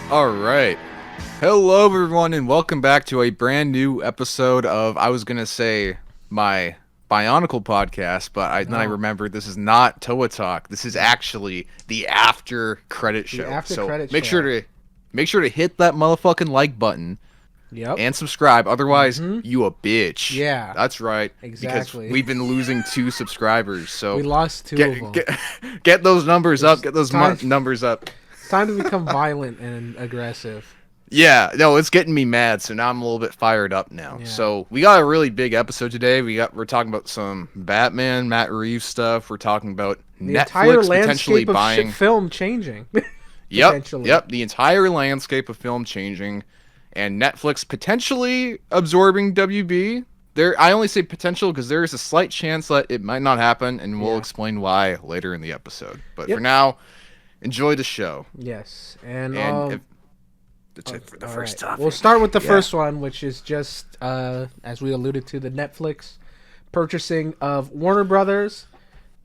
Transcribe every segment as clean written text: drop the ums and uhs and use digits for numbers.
All right. Hello, everyone, and welcome back to a brand new episode of, I was going to say, my Bionicle podcast, but then I No, remembered this is not Toa Talk. This is actually the after credit the show. after So credit make sure show. to make sure to hit that motherfucking like button Yep. and subscribe. Otherwise, Mm-hmm. you a bitch. Yeah. That's right. Because Exactly. we've been losing 2 subscribers. We So lost two of get them. get get those numbers up. It's Get those time. numbers up. It's time to become violent and aggressive. Yeah, no, it's getting me mad, so now I'm a little bit fired up now. Yeah. So we got a really big episode today. We're talking about some Batman, Matt Reeves stuff. We're talking about The entire Netflix potentially landscape of buying. film changing. Yep, Potentially. yep, the entire landscape of film changing, and Netflix potentially absorbing WB. I only say potential because there is a slight chance that it might not happen, and we'll Yeah. explain why later in the episode. But for Yep. now, enjoy the show. Yes. And And that's it for the all first right. topic. We'll start with the Yeah. first one, which is just as we alluded to, the Netflix purchasing of Warner Brothers.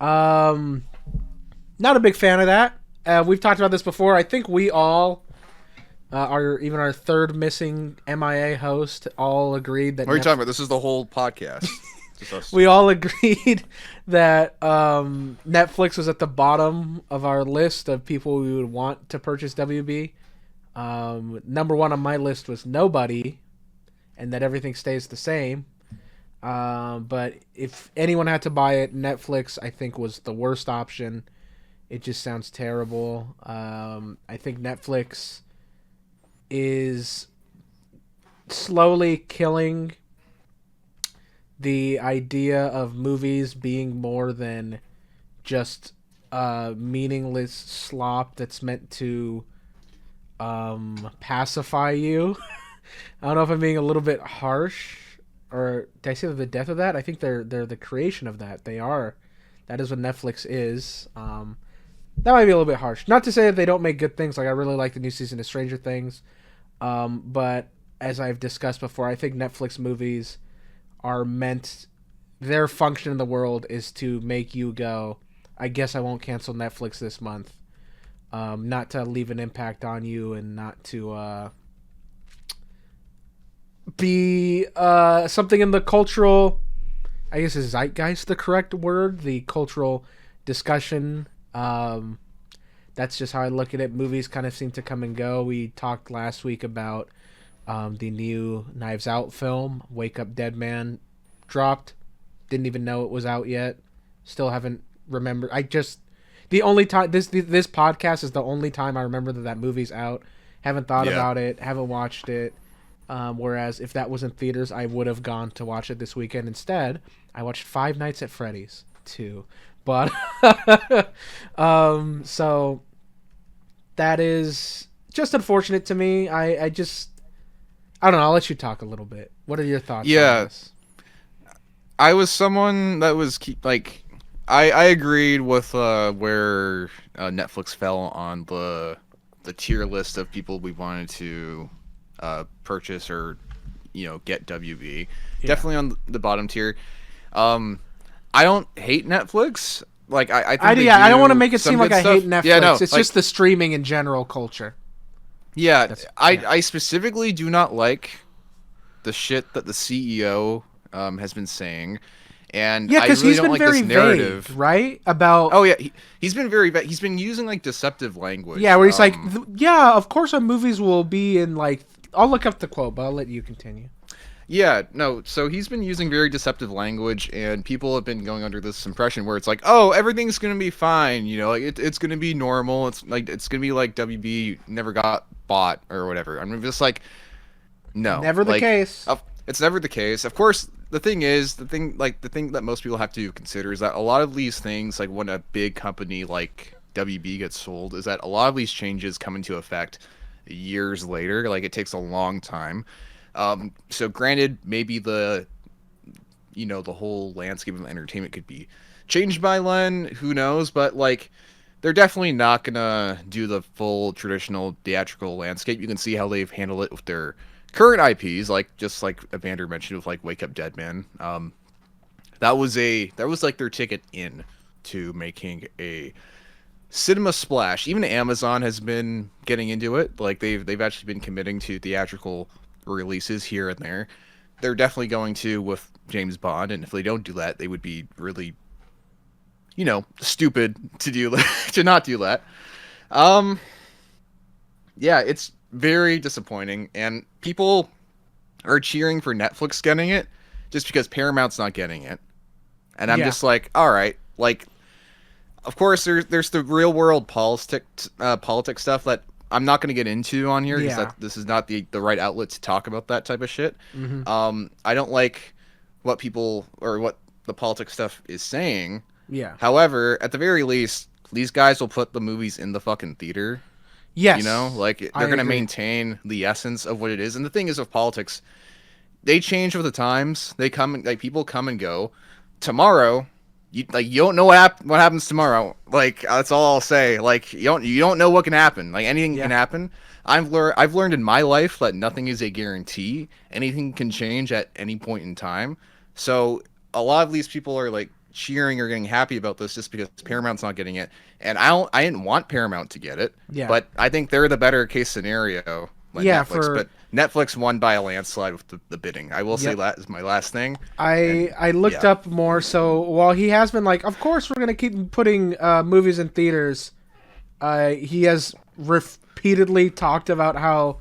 Not a big fan of that. We've talked about this before. I think we all, even our third missing MIA host, all agreed that What are you talking about? This is the whole podcast. Just us. we all agreed that Netflix was at the bottom of our list of people we would want to purchase WB. Number one on my list was nobody, and that everything stays the same. But if anyone had to buy it, Netflix I think was the worst option. It just sounds terrible. I think Netflix is slowly killing the idea of movies being more than just meaningless slop that's meant to pacify you. I don't know if I'm being a little bit harsh, or did I say the death of that? I think they're the creation of that. They are. That is what Netflix is. That might be a little bit harsh. Not to say that they don't make good things. Like I really like the new season of Stranger Things, but as I've discussed before, I think Netflix movies are meant. Their function in the world is to make you go, I guess I won't cancel Netflix this month. Not to leave an impact on you, and not to be something in the cultural, I guess is zeitgeist the correct word, the cultural discussion. That's just how I look at it. Movies kind of seem to come and go. We talked last week about the new Knives Out film, Wake Up Dead Man, dropped. Didn't even know it was out yet. Still haven't remembered. The only time this podcast is the only time I remember that movie's out. Haven't thought about it. Haven't watched it. Whereas if that was in theaters, I would have gone to watch it this weekend. Instead, I watched Five Nights at Freddy's 2. But so that is just unfortunate to me. I don't know. I'll let you talk a little bit. What are your thoughts on this? I was someone that was I agreed with where Netflix fell on the tier list of people we wanted to purchase or get WB. Yeah. Definitely on the bottom tier. I don't hate Netflix. Like I think I don't want to make it seem like I hate Netflix. Yeah, no, it's just the streaming in general culture. Yeah, I specifically do not like the shit that the CEO has been saying, and because really he's been very narrative. Vague, right? About he's been very vague. He's been using like deceptive language. Yeah, where he's like, of course our movies will be in like. I'll look up the quote, but I'll let you continue. Yeah, no, so he's been using very deceptive language, and people have been going under this impression where it's like, oh, everything's gonna be fine, like it's gonna be normal. It's gonna be like WB never got bought or whatever. I'm just like, no, never the case. It's never the case. Of course, the thing that most people have to consider is that a lot of these things, like when a big company like WB gets sold, is that a lot of these changes come into effect years later. Like it takes a long time. So granted, maybe the whole landscape of entertainment could be changed by then, who knows, but like they're definitely not gonna do the full traditional theatrical landscape. You can see how they've handled it with their current IPs, just like Evander mentioned with like Wake Up Dead Man. That was like their ticket in to making a Cinema Splash. Even Amazon has been getting into it. Like they've actually been committing to theatrical releases here and there. They're definitely going to with James Bond, and if they don't do that, they would be really, stupid to do to not do that. Yeah, it's very disappointing, and people are cheering for Netflix getting it just because Paramount's not getting it. And I'm just like, all right, like, of course there's the real world politics stuff that I'm not going to get into on here because this is not the right outlet to talk about that type of shit. Mm-hmm. I don't like what people or what the politics stuff is saying. Yeah. However, at the very least, these guys will put the movies in the fucking theater. Yes. Like they're going to maintain the essence of what it is. And the thing is with politics, they change with the times. They come, like people come and go. Tomorrow, you don't know what happens tomorrow. Like that's all I'll say. Like you don't know what can happen. Like anything can happen. I've learned in my life that nothing is a guarantee. Anything can change at any point in time. So a lot of these people are like cheering or getting happy about this just because Paramount's not getting it. And I didn't want Paramount to get it. Yeah. But I think they're the better case scenario. Like Netflix, but Netflix won by a landslide with the bidding. I will say that is my last thing. I looked up more. So while he has been like, of course we're gonna keep putting movies in theaters, he has repeatedly talked about how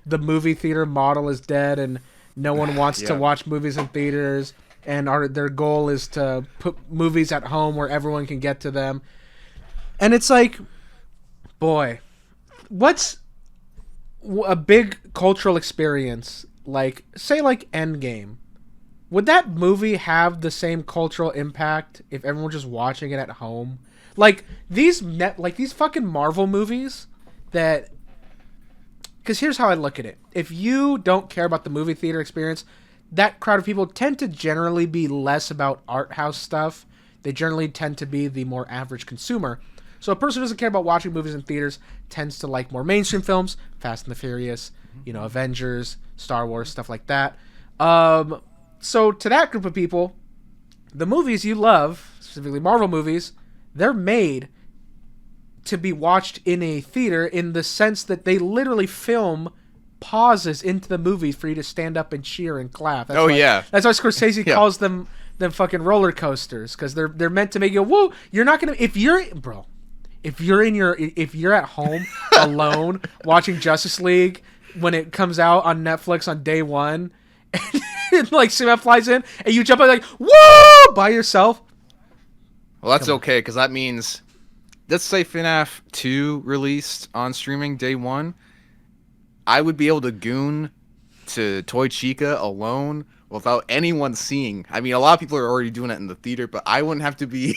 the movie theater model is dead and no one wants to watch movies in theaters, and their goal is to put movies at home where everyone can get to them. And it's like, boy, what's a big cultural experience, like say like Endgame, would that movie have the same cultural impact if everyone was just watching it at home? Like these fucking Marvel movies that, because here's how I look at it. If you don't care about the movie theater experience, that crowd of people tend to generally be less about art house stuff. They generally tend to be the more average consumer. So a person who doesn't care about watching movies in theaters tends to like more mainstream films, Fast and the Furious, Avengers, Star Wars, stuff like that. So to that group of people, the movies you love, specifically Marvel movies, they're made to be watched in a theater in the sense that they literally film pauses into the movie for you to stand up and cheer and clap. That's why Scorsese calls them fucking roller coasters, because they're meant to make you woo. You're not gonna if you're at home alone watching Justice League when it comes out on Netflix on day one, and like Cinema flies in and you jump out like woo by yourself. Well, that's okay, because that means, let's say FNAF 2 released on streaming day one, I would be able to goon to Toy Chica alone without anyone seeing. I mean, a lot of people are already doing it in the theater, but I wouldn't have to be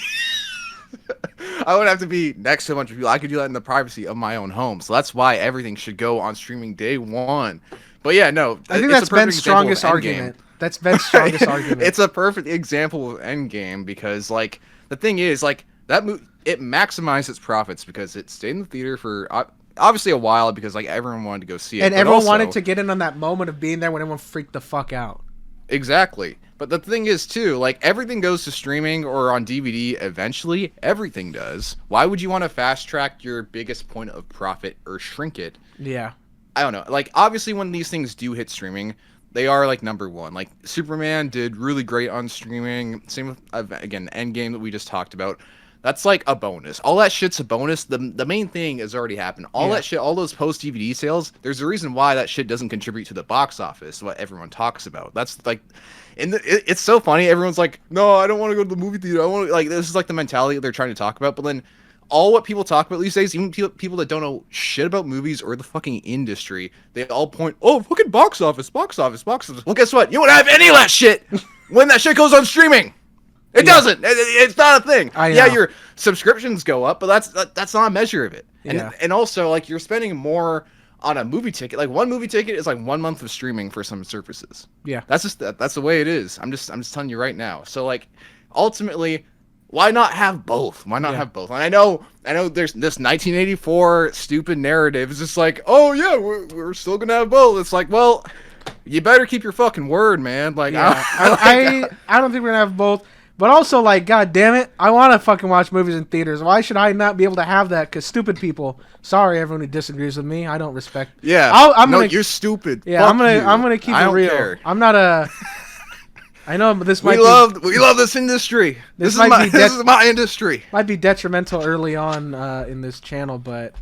I wouldn't have to be next to a bunch of people. I could do that in the privacy of my own home. So that's why everything should go on streaming day one. But yeah, no. I think that's Ben's strongest argument. That's Ben's strongest argument. It's a perfect example of Endgame, because like the thing is, like that it maximized its profits because it stayed in the theater for obviously a while, because like everyone wanted to go see it, and everyone wanted to get in on that moment of being there when everyone freaked the fuck out. Exactly. But the thing is too, like everything goes to streaming or on DVD eventually. Everything does. Why would you want to fast track your biggest point of profit or shrink it? Yeah. I don't know. Like obviously when these things do hit streaming, they are like number one. Like Superman did really great on streaming. Same with again Endgame that we just talked about. That's like a bonus. All that shit's a bonus. The main thing has already happened. All that shit, all those post DVD sales, there's a reason why that shit doesn't contribute to the box office, what everyone talks about. That's like, it's so funny. Everyone's like, no, I don't want to go to the movie theater. I want to, like, this is like the mentality that they're trying to talk about. But then all what people talk about these days, even people that don't know shit about movies or the fucking industry, they all point, oh, fucking box office. Well, guess what? You won't have any of that shit when that shit goes on streaming. It doesn't. It's not a thing. Yeah, your subscriptions go up, but that's not a measure of it. And also, like, you're spending more on a movie ticket. Like, one movie ticket is like 1 month of streaming for some services. Yeah, that's the way it is. I'm just telling you right now. So like, ultimately, why not have both? Why not have both? And I know there's this 1984 stupid narrative. It's just like, oh yeah, we're still gonna have both. It's like, well, you better keep your fucking word, man. Like, I don't think we're gonna have both. But also, like, god damn it, I want to fucking watch movies in theaters. Why should I not be able to have that? Because stupid people. Sorry, everyone who disagrees with me. I don't respect. Yeah, you're stupid. Yeah, Fuck I'm gonna keep it real. Care. I'm not a. I know this might. We love this industry. This is my industry. Might be detrimental early on in this channel, but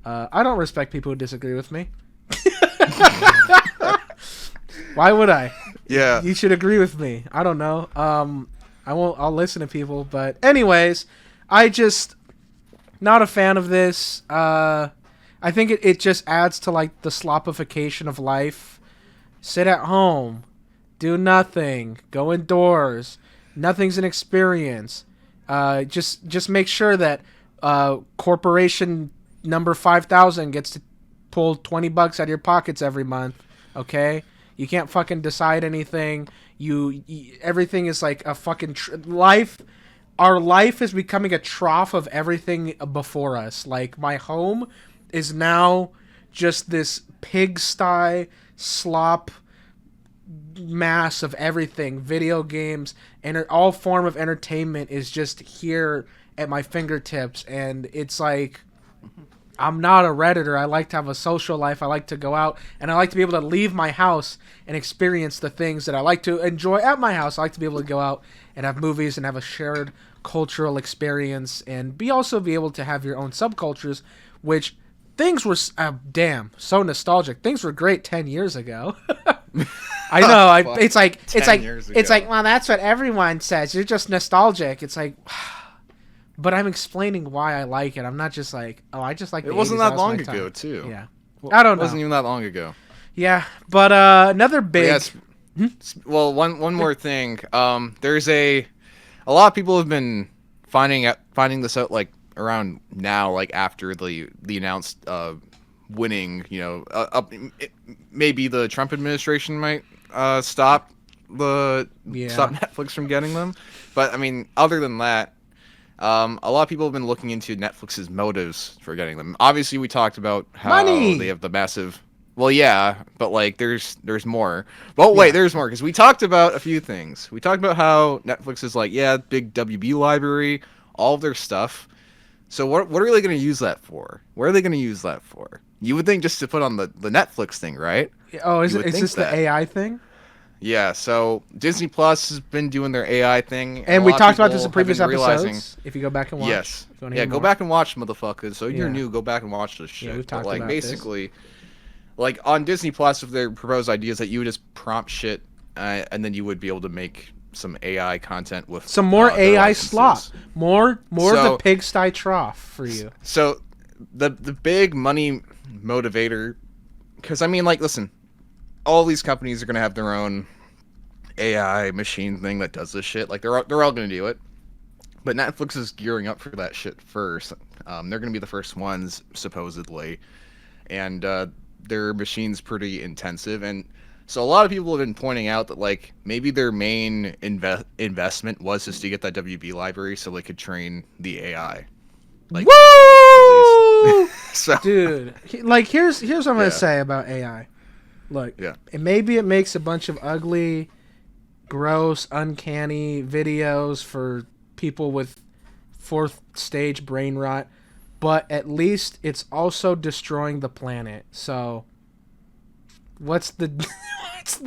I don't respect people who disagree with me. Why would I? Yeah, you should agree with me. I don't know. I won't. I'll listen to people, but anyways, I just not a fan of this. I think it just adds to like the slopification of life. Sit at home. Do nothing. Go indoors. Nothing's an experience. Just make sure that corporation number 5,000 gets to pull $20 out of your pockets every month. Okay, you can't fucking decide anything. You everything is like a fucking life. Our life is becoming a trough of everything before us. Like my home is now just this pigsty slop mass of everything. Video games and all form of entertainment is just here at my fingertips, and it's like I'm not a Redditor. I like to have a social life. I like to go out, and I like to be able to leave my house and experience the things that I like to enjoy at my house. I like to be able to go out and have movies and have a shared cultural experience, and also be able to have your own subcultures, which things were so nostalgic. Things were great 10 years ago. I know. It's like, well, that's what everyone says. You're just nostalgic. It's like, but I'm explaining why I like it. I'm not just like, oh, I just like. It wasn't that long ago, too. Yeah, I don't know. It wasn't even that long ago. Yeah, but another big. Yes. Well, one more thing. There's a lot of people have been finding this out like around now, like after the announced winning. You know, maybe the Trump administration might stop Netflix from getting them. But I mean, other than that. A lot of people have been looking into Netflix's motives for getting them. Obviously, we talked about how they have the massive. Well, yeah, but like, there's more. But wait, there's more because we talked about a few things. We talked about how Netflix is like, big WB library, all of their stuff. So what are they going to use that for? Where are they going to use that for? You would think just to put on the Netflix thing, right? Oh, is this the AI thing? Yeah, so Disney Plus has been doing their AI thing. And we talked about this in previous episodes. If you go back and watch. Yes. Go back and watch, motherfuckers. So you're new, go back and watch this shit. Yeah, we've talked about basically, like on Disney Plus, if their proposed ideas that you would just prompt shit, and then you would be able to make some AI content with some more AI slop, more of the pigsty trough for you. So the big money motivator, because I mean, like, listen. All these companies are gonna have their own AI machine thing that does this shit. Like they're all gonna do it, but Netflix is gearing up for that shit first. They're gonna be the first ones supposedly, and their machine's pretty intensive. And so a lot of people have been pointing out that like maybe their main investment was just to get that WB library so they could train the AI. Like, woo! So, dude, like here's what I'm gonna say about AI. Look, and maybe it makes a bunch of ugly, gross, uncanny videos for people with fourth stage brain rot, but at least it's also destroying the planet. So, what's the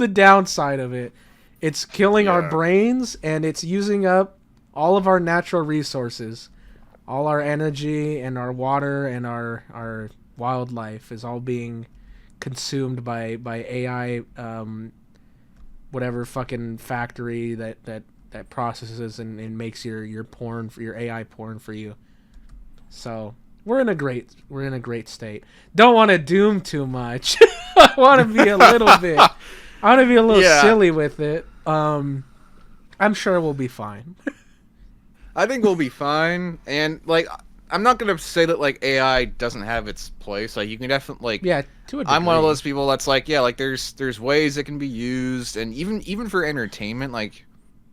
downside of it? It's killing our brains, and it's using up all of our natural resources. All our energy and our water and our wildlife is all being consumed by AI, whatever fucking factory that processes and makes your porn for your AI porn for you. So we're in a great state. Don't want to doom too much. I want to be a little bit. I want to be a little silly with it. I'm sure we'll be fine. I think we'll be fine, and like. I'm not gonna say that like AI doesn't have its place. Like you can definitely like to a degree. I'm one of those people that's like like there's ways it can be used, and even for entertainment, like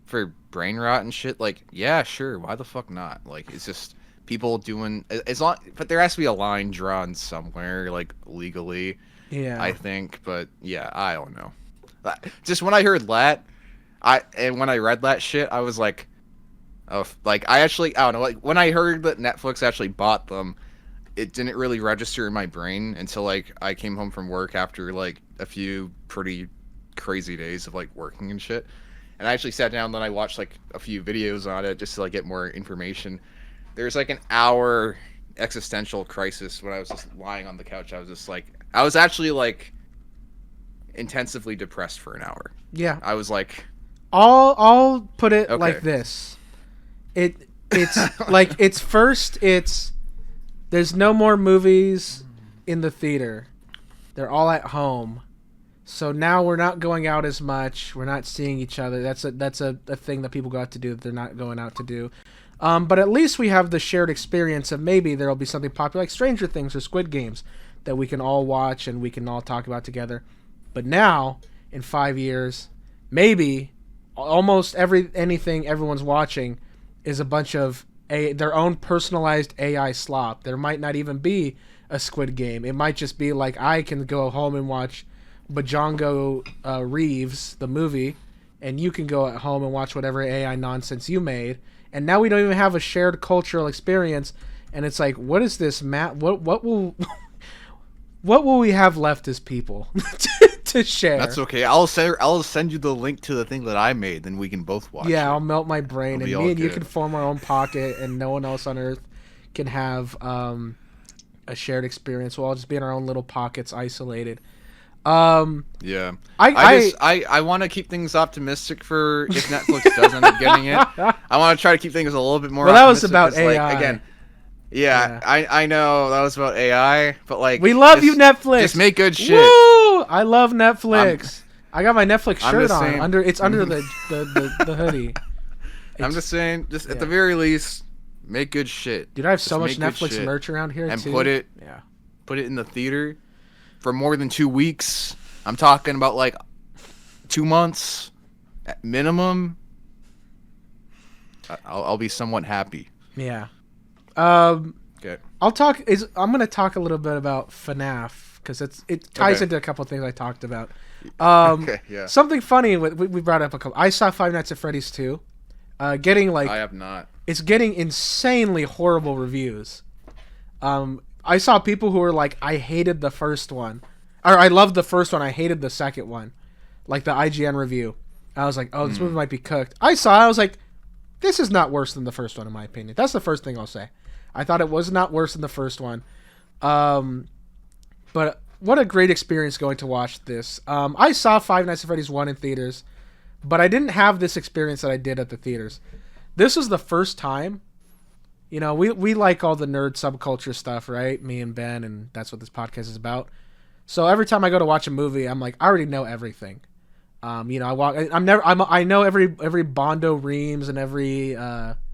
for brain rot and shit. Like sure, why the fuck not? Like it's just people doing as long, but there has to be a line drawn somewhere, like legally. Yeah, I think, but I don't know. Just when I heard that, when I read that shit, I was like, of like I don't know, like when I heard that Netflix actually bought them, it didn't really register in my brain until like I came home from work after like a few pretty crazy days of like working and shit. And I actually sat down, then I watched like a few videos on it just to like get more information. There's like an hour existential crisis when I was just lying on the couch. I was actually like intensively depressed for an hour. Yeah. I was like, I'll put it okay. like this. It's like it's there's no more movies in the theater. They're all at home. So now we're not going out as much. We're not seeing each other. That's a thing that people go out to do that they're not going out to do. But at least we have the shared experience of maybe there will be something popular like Stranger Things or Squid Games that we can all watch and we can all talk about together. But now, in 5 years, maybe almost anything everyone's watching is a bunch of their own personalized AI slop. There might not even be a Squid Game. It might just be like I can go home and watch Bajongo Reeves, the movie, and you can go at home and watch whatever AI nonsense you made. And now we don't even have a shared cultural experience. And it's like, what is this, Matt? What will what will we have left as people to share? That's okay. I'll send you the link to the thing that I made, then we can both watch. Yeah, it. I'll melt my brain, and me and you can form our own pocket, and no one else on Earth can have a shared experience. We'll all just be in our own little pockets, isolated. Yeah. I want to keep things optimistic for if Netflix does end up getting it. I want to try to keep things a little bit more. Well, that was about AI. Like, again, yeah. I know that was about AI, but like we love you, Netflix. Just make good shit. Woo! I love Netflix. I got my Netflix shirt on. It's under the hoodie. I'm just saying, at the very least, make good shit. Dude, I have so much Netflix merch around here and too. put it in the theater for more than 2 weeks. I'm talking about like 2 months at minimum. I'll be somewhat happy. Yeah. Okay. I'm gonna talk a little bit about FNAF because it ties into a couple of things I talked about. Okay, yeah. Something funny we brought up a couple. I saw Five Nights at Freddy's 2. Getting like I have not. It's getting insanely horrible reviews. I saw people who were like, I hated the first one, or I loved the first one, I hated the second one, like the IGN review. I was like, oh, this movie might be cooked. I was like, this is not worse than the first one in my opinion. That's the first thing I'll say. I thought it was not worse than the first one. But what a great experience going to watch this. I saw Five Nights at Freddy's 1 in theaters, but I didn't have this experience that I did at the theaters. This was the first time, we like all the nerd subculture stuff, right? Me and Ben, and that's what this podcast is about. So every time I go to watch a movie, I'm like, I already know everything. I know every Bondo Reams and every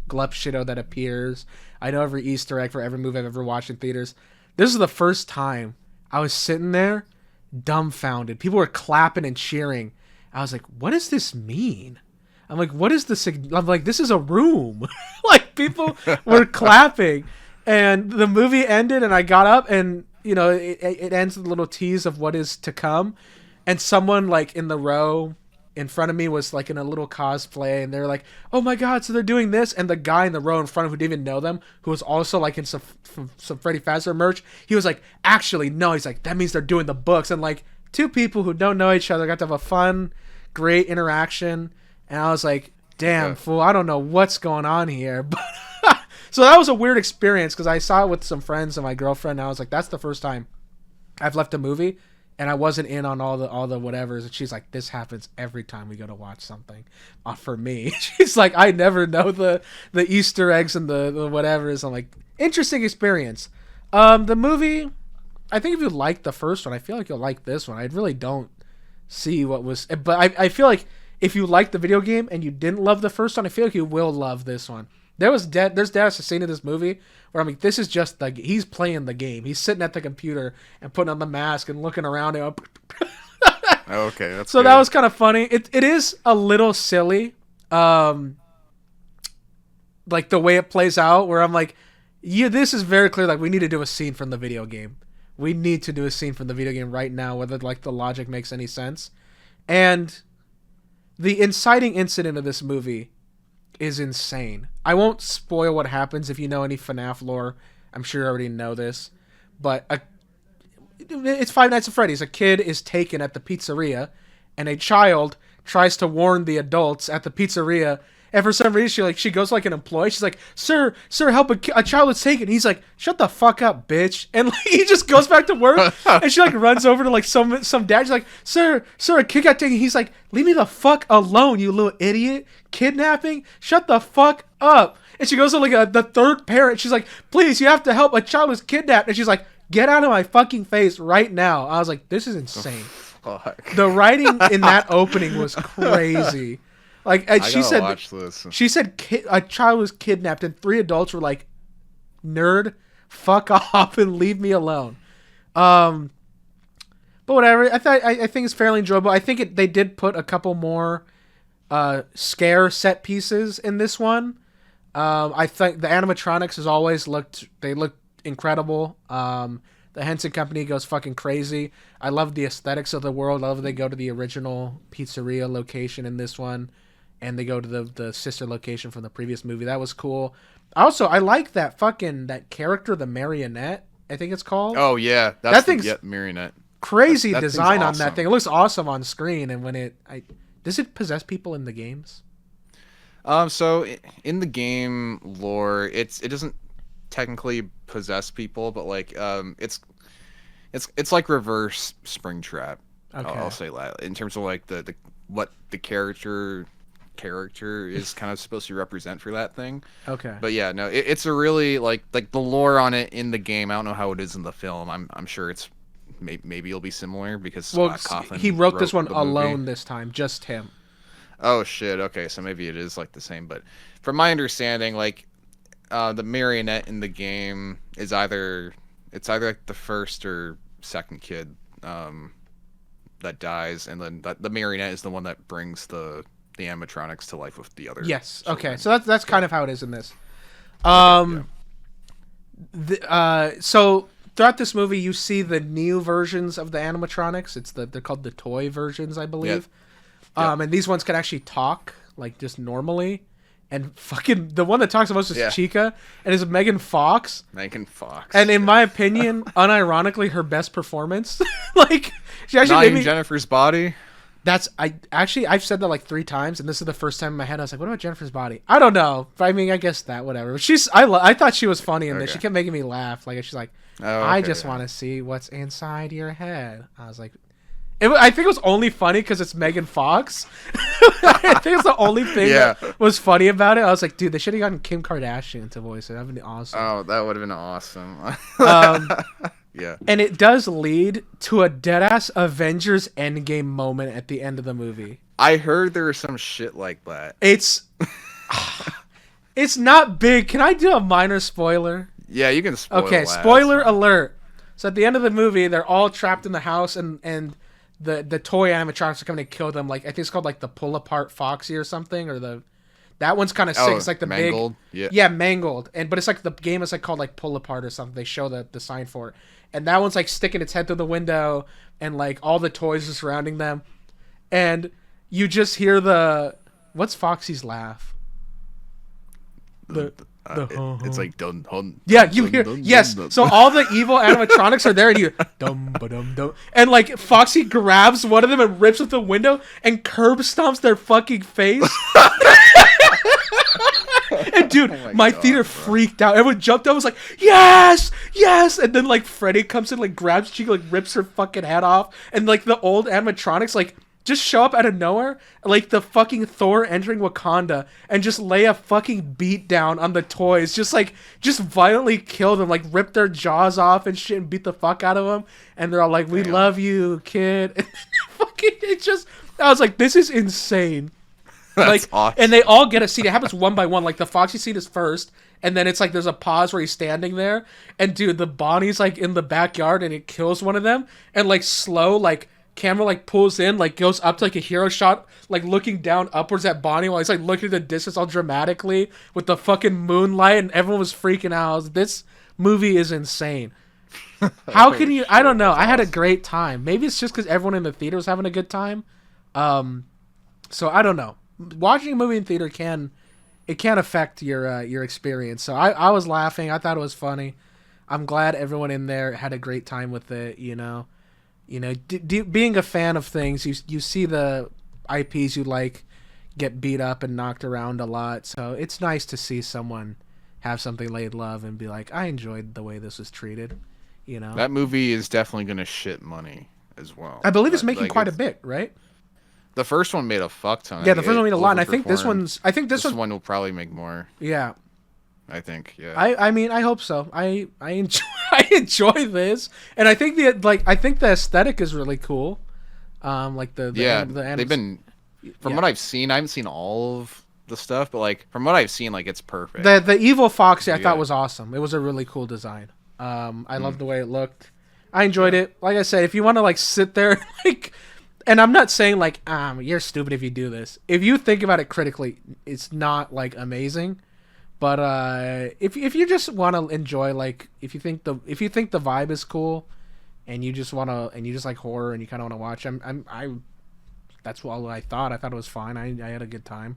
Glup Shido that appears. I know every Easter egg for every movie I've ever watched in theaters. This is the first time I was sitting there dumbfounded. People were clapping and cheering. I was like, what does this mean? I'm like, what is this? I'm like, this is a room. Like, people were clapping. And the movie ended, and I got up, and, it ends with a little tease of what is to come. And someone, like, in the row in front of me was, like, in a little cosplay, and they're like, oh, my God, so they're doing this? And the guy in the row in front of who didn't even know them, who was also, like, in some Freddy Fazbear merch, he was like, actually, no. He's like, that means they're doing the books. And, like, two people who don't know each other got to have a fun, great interaction. And I was like, damn, fool, I don't know what's going on here. But so that was a weird experience because I saw it with some friends and my girlfriend, and I was like, that's the first time I've left a movie and I wasn't in on all the whatevers. And she's like, this happens every time we go to watch something. For me, she's like, I never know the Easter eggs and the whatevers. I'm like, interesting experience. The movie, I think if you like the first one, I feel like you'll like this one. I really don't see what was, but I feel like if you like the video game and you didn't love the first one, I feel like you will love this one. There's a scene in this movie where I'm like, this is just he's playing the game. He's sitting at the computer and putting on the mask and looking around him. Okay, that's so good. That was kind of funny. It is a little silly, like the way it plays out. Where I'm like, yeah, this is very clear. Like, we need to do a scene from the video game. We need to do a scene from the video game right now, whether like the logic makes any sense. And the inciting incident of this movie is insane. I won't spoil what happens if you know any FNAF lore. I'm sure you already know this, but it's Five Nights at Freddy's. A kid is taken at the pizzeria, and a child tries to warn the adults at the pizzeria. And for some reason, she goes like an employee. She's like, "Sir, help! A child is taken." He's like, "Shut the fuck up, bitch!" And like, he just goes back to work. And she like runs over to like some dad. She's like, "Sir, a kid got taken." He's like, "Leave me the fuck alone, you little idiot! Kidnapping? Shut the fuck up!" And she goes to like the third parent. She's like, "Please, you have to help. A child was kidnapped." And she's like, "Get out of my fucking face right now!" I was like, "This is insane." The writing in that opening was crazy. Like she said, a child was kidnapped, and 3 adults were like, "Nerd, fuck off and leave me alone." But whatever. I think it's fairly enjoyable. I think they did put a couple more scare set pieces in this one. I think the animatronics has always looked incredible. The Henson Company goes fucking crazy. I love the aesthetics of the world. I love they go to the original pizzeria location in this one, and they go to the sister location from the previous movie. That was cool. Also, I like that character, the marionette, I think it's called. Oh yeah, that thing's marionette. Crazy design on that thing. It looks awesome on screen, and does it possess people in the games? So in the game lore, it doesn't technically possess people, but like it's like reverse Springtrap. Okay. I'll say that in terms of like the what the character is kind of supposed to represent for that thing. Okay. But yeah, no, it's a really like the lore on it in the game. I don't know how it is in the film. I'm sure it's maybe it'll be similar because he wrote this one alone this time, just him. Oh shit. Okay, so maybe it is like the same, but from my understanding, like the marionette in the game is either like the first or second kid that dies, and then the marionette is the one that brings the animatronics to life with the other. Yes. Okay. So that's kind of how it is in this. So throughout this movie, you see the new versions of the animatronics. They're called the toy versions, I believe. Yep. And these ones can actually talk like just normally. And fucking the one that talks the most is Chica, and is Megan Fox. And in my opinion, unironically, her best performance. Like she actually made me Jennifer's body. I've said that like 3 times, and this is the first time in my head I was like, what about Jennifer's body? I don't know. But I mean, I guess that whatever. I thought she was funny in this. She kept making me laugh. Like she's like, I just want to see what's inside your head. I was like, I think it was only funny because it's Megan Fox. I think it's the only thing that was funny about it. I was like, dude, they should have gotten Kim Kardashian to voice it. That would be awesome. Oh, that would have been awesome. Yeah. And it does lead to a deadass Avengers Endgame moment at the end of the movie. I heard there was some shit like that. It's not big. Can I do a minor spoiler? Yeah, you can spoil. Okay, spoiler alert. So at the end of the movie, they're all trapped in the house, and the toy animatronics are coming to kill them. Like I think it's called like the Pull Apart Foxy or something, or that one's kind of sick. It's like the Mangled. Mangled. But it's like the game is like called like Pull Apart or something. They show the sign for it, and that one's like sticking its head through the window, and like all the toys are surrounding them, and you just hear what's Foxy's laugh? It's like dun dun. Yeah, you hear yes. So all the evil animatronics are there, and you dum ba dum dum, and like Foxy grabs one of them and rips up the window and curb stomps their fucking face. And dude, my theater freaked out. Everyone jumped up, was like, yes, and then like Freddy comes in, like grabs Chica, like rips her fucking head off, and like the old animatronics like just show up out of nowhere, like the fucking Thor entering Wakanda, and just lay a fucking beat down on the toys, just violently kill them, like rip their jaws off and shit, and beat the fuck out of them, and they're all like, "We love you, kid." And I was like, this is insane. Like, awesome. And they all get a seat. It happens one by one. Like the Foxy seat is first, and then it's like there's a pause where he's standing there, and dude, the Bonnie's like in the backyard, and it kills one of them, and like slow, like camera like pulls in, like goes up to like a hero shot, like looking down upwards at Bonnie while he's like looking at the distance all dramatically with the fucking moonlight, and everyone was freaking out. I was, this movie is insane. How can you? I don't know. I had a great time. Maybe it's just because everyone in the theater was having a good time. So I don't know. Watching a movie in theater can it can't affect your experience. So I was laughing. I thought it was funny. I'm glad everyone in there had a great time with it. Being a fan of things, you see the IPs you like get beat up and knocked around a lot. So it's nice to see someone have something they love and be like, I enjoyed the way this was treated. That movie is definitely gonna shit money as well. I believe it's making quite a bit, right? The first one made a fuck ton. Yeah, the first one made a lot, and I think this one will probably make more. Yeah, I think. Yeah. I mean, I hope so. I enjoy I enjoy this, and I think the aesthetic is really cool. They've been what I've seen. I haven't seen all of the stuff, but like from what I've seen, like it's perfect. The evil Foxy I thought was awesome. It was a really cool design. I loved the way it looked. I enjoyed it. Like I said, if you want to like sit there and I'm not saying like you're stupid if you do this. If you think about it critically, it's not like amazing. But if you just want to enjoy, like if you think the vibe is cool, and you just like horror and you kind of want to watch, that's all I thought. I thought it was fine. I had a good time.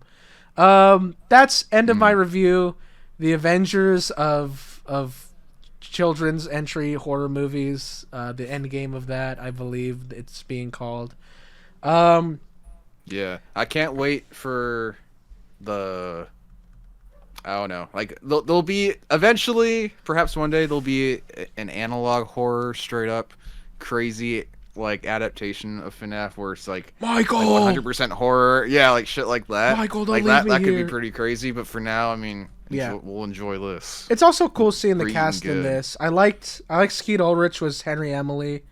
That's end of my review. The Avengers of children's entry horror movies. The end game of that, I believe it's being called. Yeah, I can't wait for the. I don't know. Like there'll be eventually, perhaps one day, there'll be an analog horror, straight up crazy like adaptation of FNAF where it's like Michael, 100% horror. Yeah, like shit like that. Michael, don't like that. That could be pretty crazy. But for now, I mean, we'll enjoy this. It's also cool seeing the cast in this. I liked Skeet Ulrich was Henry Emily.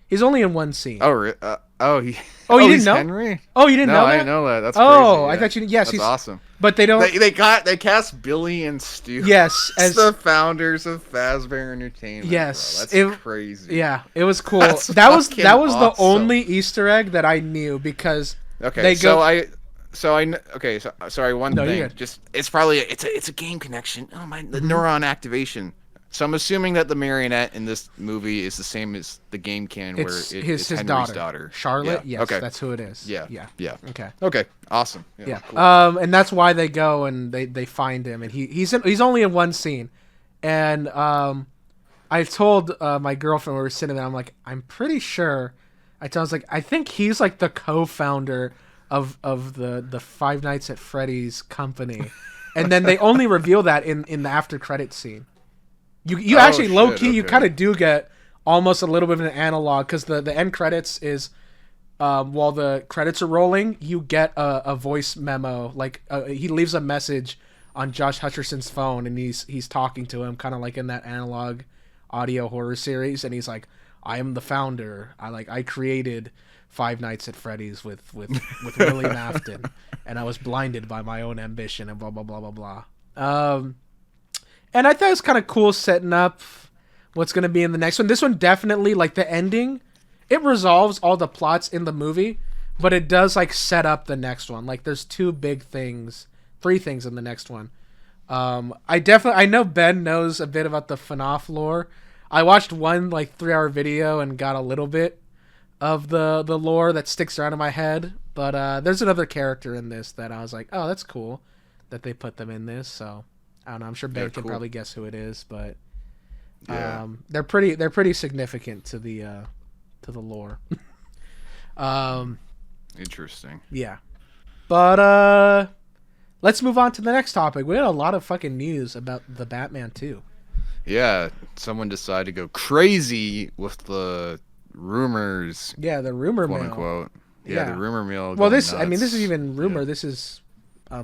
He's only in one scene. You didn't know? Henry? Oh, you didn't know that? I didn't know that. That's crazy. Yeah. I thought you. Yes, that's awesome. But they don't. They cast Billy and Stu. Yes, as the founders of Fazbear Entertainment. Yes, bro. That's crazy. Yeah, it was cool. That was awesome. The only Easter egg that I knew because Sorry, one thing. Just it's probably it's a game connection. Oh my, the neuron activation. So I'm assuming that the marionette in this movie is the same as the game canon, where it's his Henry's daughter. Charlotte. Yeah. Yes, okay. that's who it is. Yeah. Okay. Okay. Awesome. Yeah. Cool. And that's why they go and they find him, and he's only in one scene, and I told my girlfriend when we were sitting there, I'm like, I'm pretty sure. I was like, I think he's like the co-founder of the Five Nights at Freddy's company, and then they only reveal that in the after credits scene. You actually low key you kind of do get almost a little bit of an analog because the end credits is while the credits are rolling, you get a voice memo, like he leaves a message on Josh Hutcherson's phone, and he's talking to him kind of like in that analog audio horror series, and he's like, I am the founder. I created Five Nights at Freddy's with William Afton, and I was blinded by my own ambition and blah blah blah blah blah. And I thought it was kind of cool setting up what's going to be in the next one. This one definitely, like the ending, it resolves all the plots in the movie, but it does like set up the next one. Like there's three things in the next one. I know Ben knows a bit about the FNAF lore. I watched one like 3-hour video and got a little bit of the lore that sticks around in my head. But there's another character in this that I was like, oh, that's cool that they put them in this. So I don't know. I'm sure Ben can probably guess who it is, but they're pretty significant to the lore. Interesting. Yeah, but let's move on to the next topic. We had a lot of fucking news about the Batman 2. Yeah, someone decided to go crazy with the rumors. Yeah, the rumor quote mill. Unquote. Yeah, the rumor mill. Well, this is even rumor. Yeah. This is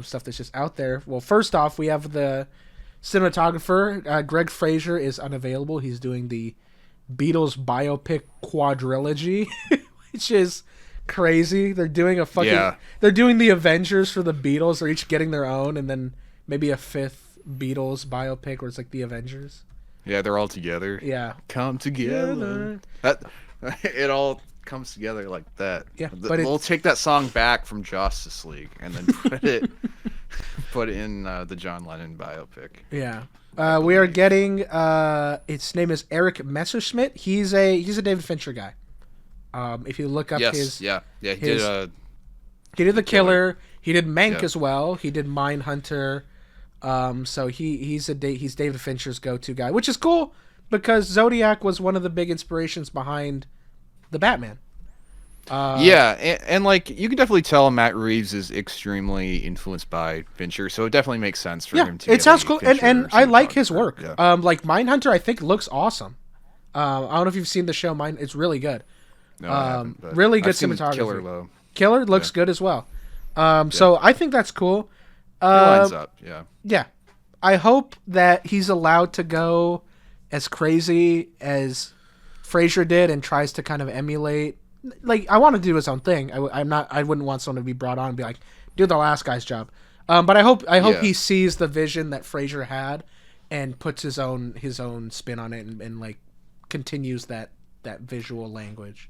stuff that's just out there. Well, first off, we have the cinematographer. Greg Fraser is unavailable. He's doing the Beatles biopic quadrilogy, which is crazy. They're doing They're doing the Avengers for the Beatles. They're each getting their own, and then maybe a fifth Beatles biopic where it's like the Avengers. Yeah, they're all together. Yeah, come together. That it all comes together like that. Yeah, but we'll take that song back from Justice League and then put it in the John Lennon biopic. Yeah, we are getting. His name is Eric Messerschmidt. He's a David Fincher guy. If you look up he did The Killer. He did Mank as well. He did Mindhunter. So he's David Fincher's go-to guy, which is cool because Zodiac was one of the big inspirations behind the Batman. Yeah, and like you can definitely tell Matt Reeves is extremely influenced by Fincher, so it definitely makes sense for him to. It sounds cool, and I like his work. Yeah. Like Mindhunter, I think looks awesome. I don't know if you've seen the show Mind. It's really good. No, I haven't, but really good I've seen cinematography. Killer though. Killer looks good as well. So I think that's cool. It lines up, yeah. Yeah, I hope that he's allowed to go as crazy as Fraser did and tries to kind of emulate. Like, I want to do his own thing. I wouldn't want someone to be brought on and be like, do the last guy's job. But I hope he sees the vision that Fraser had and puts his own spin on it and like continues that visual language.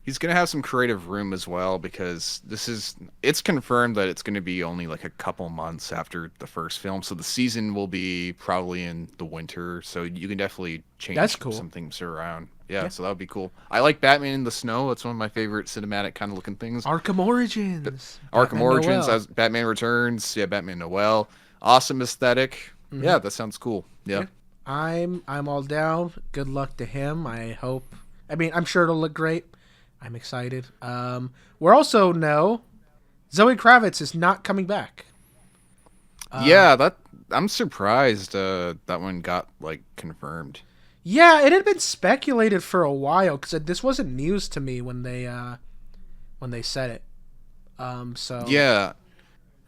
He's gonna have some creative room as well because it's confirmed that it's gonna be only like a couple months after the first film, so the season will be probably in the winter. So you can definitely change some things around. Yeah, so that would be cool. I like Batman in the Snow. It's one of my favorite cinematic kind of looking things. Arkham Origins. Arkham Origins. Batman Returns. Yeah, Batman Noel. Awesome aesthetic. Mm-hmm. Yeah, that sounds cool. Yeah. I'm all down. Good luck to him. I'm sure it'll look great. I'm excited. We also know Zoe Kravitz is not coming back. I'm surprised that one got like confirmed. Yeah, it had been speculated for a while because this wasn't news to me when they said it. Yeah,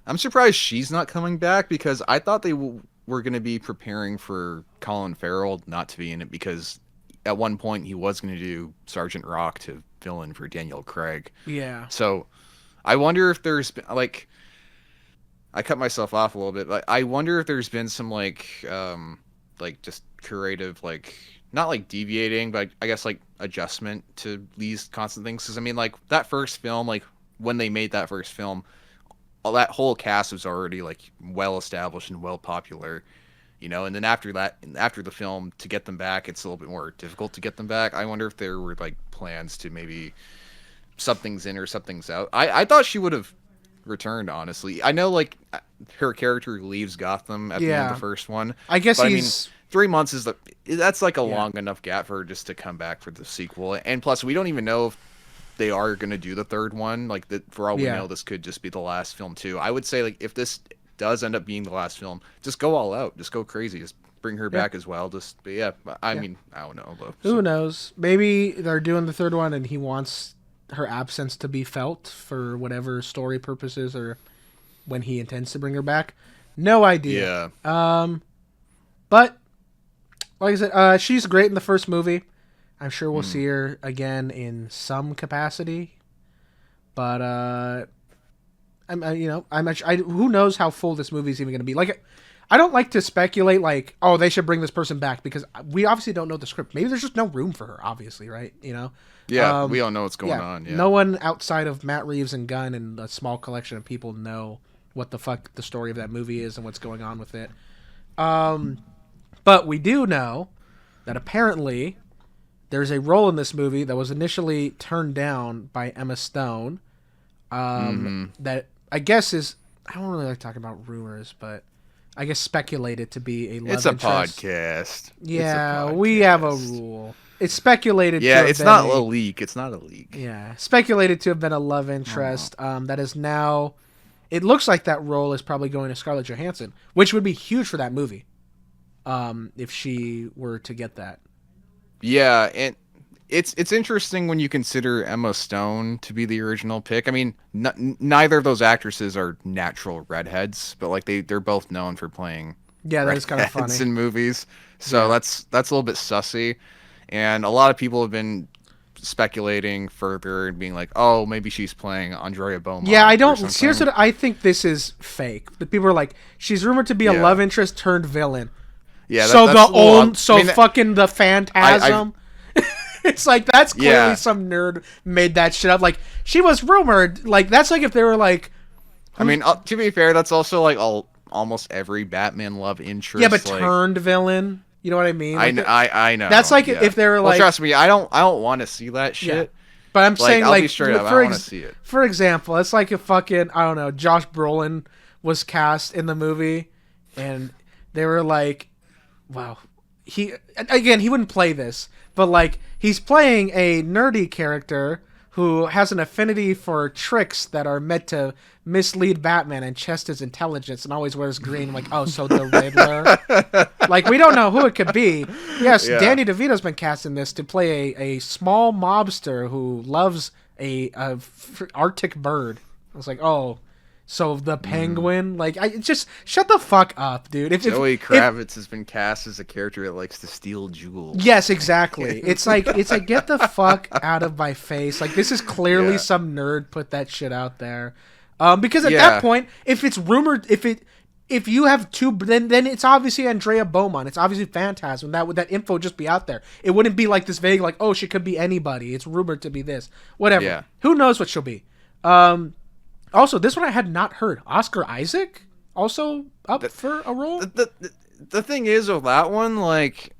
I'm surprised she's not coming back because I thought they were going to be preparing for Colin Farrell not to be in it because at one point he was going to do Sergeant Rock to fill in for Daniel Craig. Yeah. So I wonder if there's like, I cut myself off a little bit, but I wonder if there's been some like just creative, like not like deviating, but I guess like adjustment to these constant things. Because I mean, like that first film, like when they made that first film, all that whole cast was already like well established and well popular, you know. And then after that, after the film, to get them back, it's a little bit more difficult to get them back. I wonder if there were like plans to maybe something's in or something's out. I thought she would have returned, honestly. I know like her character leaves Gotham at the end of the first one. I guess but, 3 months that's like a long enough gap for her just to come back for the sequel. And plus, we don't even know if they are going to do the third one. Like, for all we know, this could just be the last film too. I would say, like, if this does end up being the last film, just go all out, just go crazy, just bring her back as well. I mean, I don't know though. Who knows? Maybe they're doing the third one and he wants her absence to be felt for whatever story purposes or when he intends to bring her back. No idea. Yeah. But like I said, she's great in the first movie. I'm sure we'll see her again in some capacity. But who knows how full this movie is even going to be? Like, I don't like to speculate like, oh, they should bring this person back because we obviously don't know the script. Maybe there's just no room for her, obviously, right? You know? Yeah, we all know what's going on. Yeah. No one outside of Matt Reeves and Gunn and a small collection of people know what the fuck the story of that movie is and what's going on with it. But we do know that apparently there's a role in this movie that was initially turned down by Emma Stone. That I guess is, I don't really like talking about rumors, but I guess speculated to be a love interest. Podcast. Yeah, it's a podcast. We have a rule. It's speculated. Yeah, it's not a leak. It's not a leak. Yeah, speculated to have been a love interest. That is now. It looks like that role is probably going to Scarlett Johansson, which would be huge for that movie. If she were to get that. Yeah, and it's interesting when you consider Emma Stone to be the original pick. I mean, neither of those actresses are natural redheads, but like they're both known for playing. Yeah, that is kind of funny in movies. So that's a little bit sussy, and a lot of people have been speculating further and being like, oh, maybe she's playing Andrea Beaumont. Yeah, I don't. Here's what I think: this is fake. The people are like, she's rumored to be a love interest turned villain. Yeah. Fucking the Phantasm. It's like that's clearly some nerd made that shit up. Like she was rumored. Like that's like if they were like. I mean, to be fair, that's also like almost every Batman love interest. Yeah, but turned villain. You know what I mean? Like I know. That's like if they were like. Well, trust me, I don't want to see that shit. Yeah. But I'm saying I'll like be straight up, I want to see it. For example, it's like if fucking I don't know, Josh Brolin was cast in the movie, and they were like, wow, he wouldn't play this, but like he's playing a nerdy character who has an affinity for tricks that are meant to mislead Batman and test his intelligence, and always wears green. I'm like, oh, so the Riddler. Like, we don't know who it could be. Yes, Yeah. Danny DeVito's been cast in this to play a small mobster who loves a Arctic bird. I was like, oh, so the Penguin? Like, I just shut the fuck up, dude. Zoe Kravitz has been cast as a character that likes to steal jewels. Yes, exactly. It's like get the fuck out of my face. Like, this is clearly some nerd put that shit out there. Because at that point, if it's rumored, if you have two, then it's obviously Andrea Beaumont. It's obviously Phantasm. That info would just be out there. It wouldn't be like this vague, like, oh, she could be anybody. It's rumored to be this. Whatever. Yeah. Who knows what she'll be? Also, this one I had not heard. Oscar Isaac also up for a role. The thing is with that one, like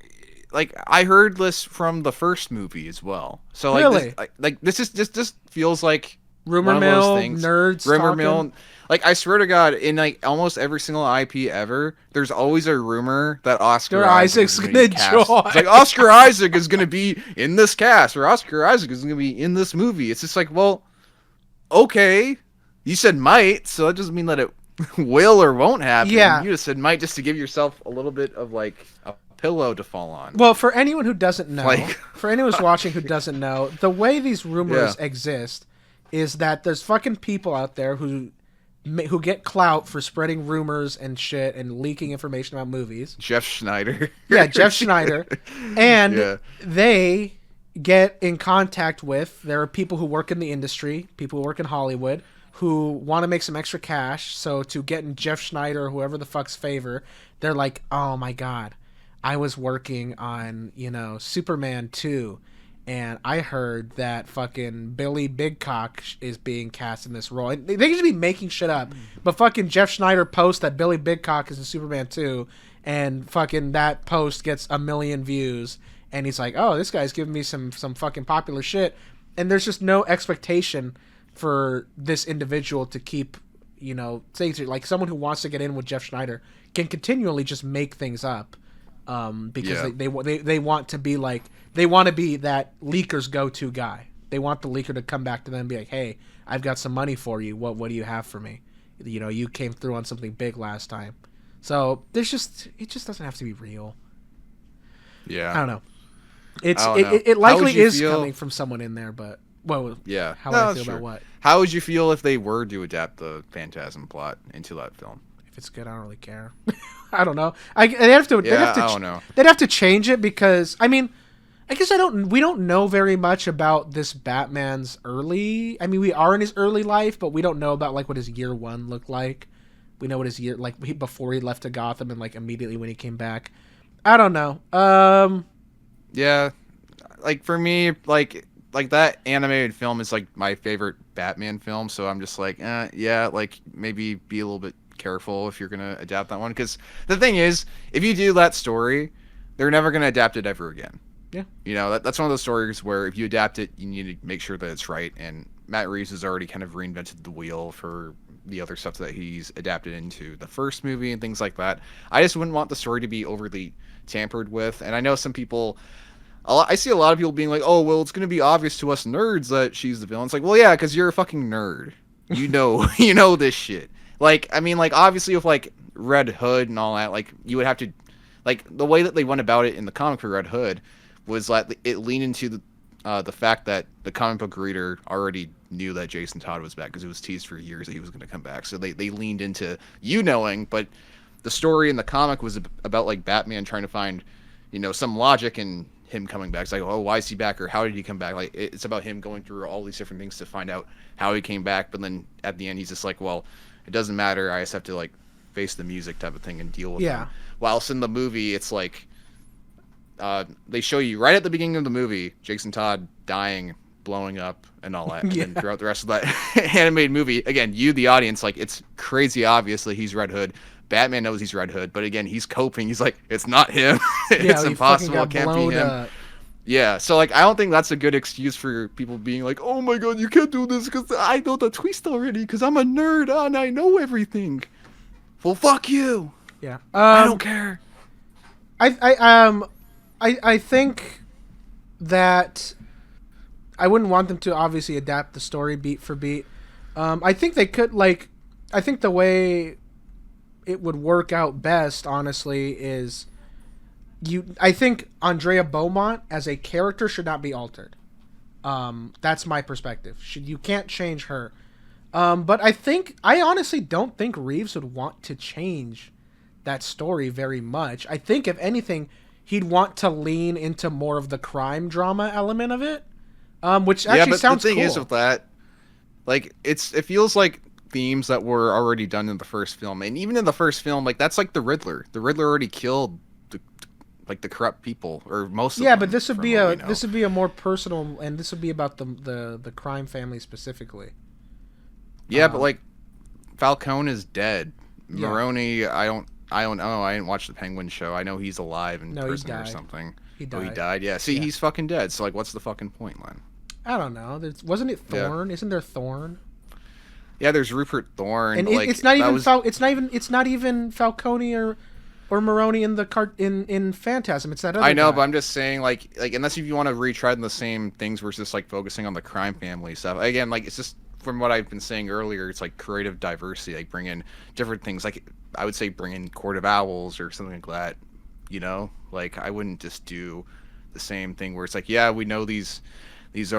I heard this from the first movie as well. So like, really? This just feels like Rumor one of those mill, things. nerds Rumor talking. mill. Like, I swear to God, in like almost every single IP ever, there's always a rumor that Oscar Isaac's is gonna cast. join. It's like Oscar Isaac is gonna be in this cast, or Oscar Isaac is gonna be in this movie. It's just like, well, okay, you said might, so that doesn't mean that it will or won't happen. Yeah. You just said might just to give yourself a little bit of like a pillow to fall on. Well, for anyone who doesn't know, Like- for anyone who's watching who doesn't know, the way these rumors exist is that there's fucking people out there who get clout for spreading rumors and shit and leaking information about movies. Jeff Schneider. Yeah, Jeff Schneider. And Yeah. they get in contact with, there are people who work in the industry, people who work in Hollywood, who want to make some extra cash. So to get in Jeff Schneider or whoever the fuck's favor, they're like, oh my God, I was working on, Superman 2. And I heard that fucking Billy Bigcock is being cast in this role. And they could just be making shit up. But fucking Jeff Schneider posts that Billy Bigcock is in Superman 2. And fucking that post gets 1 million views. And he's like, oh, this guy's giving me some fucking popular shit. And there's just no expectation for this individual to keep, saying, like, someone who wants to get in with Jeff Schneider can continually just make things up. Because they want to be like, they want to be that leaker's go-to guy. They want the leaker to come back to them and be like, hey, I've got some money for you. What do you have for me? You came through on something big last time. So it just doesn't have to be real. Yeah. I don't know. It How likely would you is feel- coming from someone in there, but Yeah. how No, would I feel sure. about what? How would you feel if they were to adapt the Phantasm plot into that film? If it's good, I don't really care. I don't know. They'd have to. Yeah, I don't know. They'd have to change it because I guess we don't know very much about this Batman's early. I mean, we are in his early life, but we don't know about like what his year one looked like. We know what his year before he left to Gotham and like immediately when he came back. I don't know. Yeah, like for me, like that animated film is like my favorite Batman film. So I'm just like, yeah, like maybe be a little bit careful if you're gonna adapt that one, because the thing is, if you do that story, they're never gonna adapt it ever again. Yeah, that's one of those stories where if you adapt it, you need to make sure that it's right. And Matt Reeves has already kind of reinvented the wheel for the other stuff that he's adapted into the first movie and things like that. I just wouldn't want the story to be overly tampered with. And I know some people, I see a lot of people being like, oh, well, it's going to be obvious to us nerds that she's the villain. It's like, well, yeah, because you're a fucking nerd. You know this shit. Like, I mean, like, obviously with, like, Red Hood and all that, like, you would have to, like, the way that they went about it in the comic for Red Hood was like it leaned into the fact that the comic book reader already knew that Jason Todd was back because it was teased for years that he was going to come back. So they leaned into knowing, but the story in the comic was about, like, Batman trying to find, some logic in him coming back. It's like, oh, why is he back, or how did he come back? Like, it's about him going through all these different things to find out how he came back. But then at the end, he's just like, well, it doesn't matter. I just have to, like, face the music type of thing and deal with him. Whilst in the movie, it's like they show you right at the beginning of the movie Jason Todd dying, blowing up, and all that. And then throughout the rest of that animated movie, again, you, the audience, like, it's crazy obvious that he's Red Hood. Batman knows he's Red Hood, but again, he's coping. He's like, it's not him. It's impossible. It can't be him. Up. Yeah, so, like, I don't think that's a good excuse for people being like, oh my god, you can't do this because I know the twist already because I'm a nerd and I know everything. Well, fuck you. Yeah. I don't care. I think that I wouldn't want them to obviously adapt the story beat for beat. I think they could I think the way it would work out best, honestly, is I think Andrea Beaumont as a character should not be altered. That's my perspective. You can't change her. But I honestly don't think Reeves would want to change that story very much. I think if anything, he'd want to lean into more of the crime drama element of it, which actually sounds cool. The thing is with that, like it feels like themes that were already done in the first film, and even in the first film, like that's like the Riddler. The Riddler already killed the corrupt people or most of them. Yeah, but this would be a more personal, and this would be about the crime family specifically. Yeah, but like Falcone is dead. Yeah. Maroni, I don't know. I didn't watch the Penguin show. I know he's alive in prison or something. He died. Oh, he died. Yeah. See, he's fucking dead. So like, what's the fucking point, Len? I don't know. Wasn't it Thorne? Yeah. Isn't there Thorne? Yeah, there's Rupert Thorne. And it's not even Falcone or Maroni in in Phantasm. It's that other I know, guy. But I'm just saying, like unless if you want to retread the same things versus like focusing on the crime family stuff. Again, like it's just from what I've been saying earlier, it's like creative diversity, like bring in different things. Like I would say bring in Court of Owls or something like that. You know, like I wouldn't just do the same thing where it's like, yeah, we know this is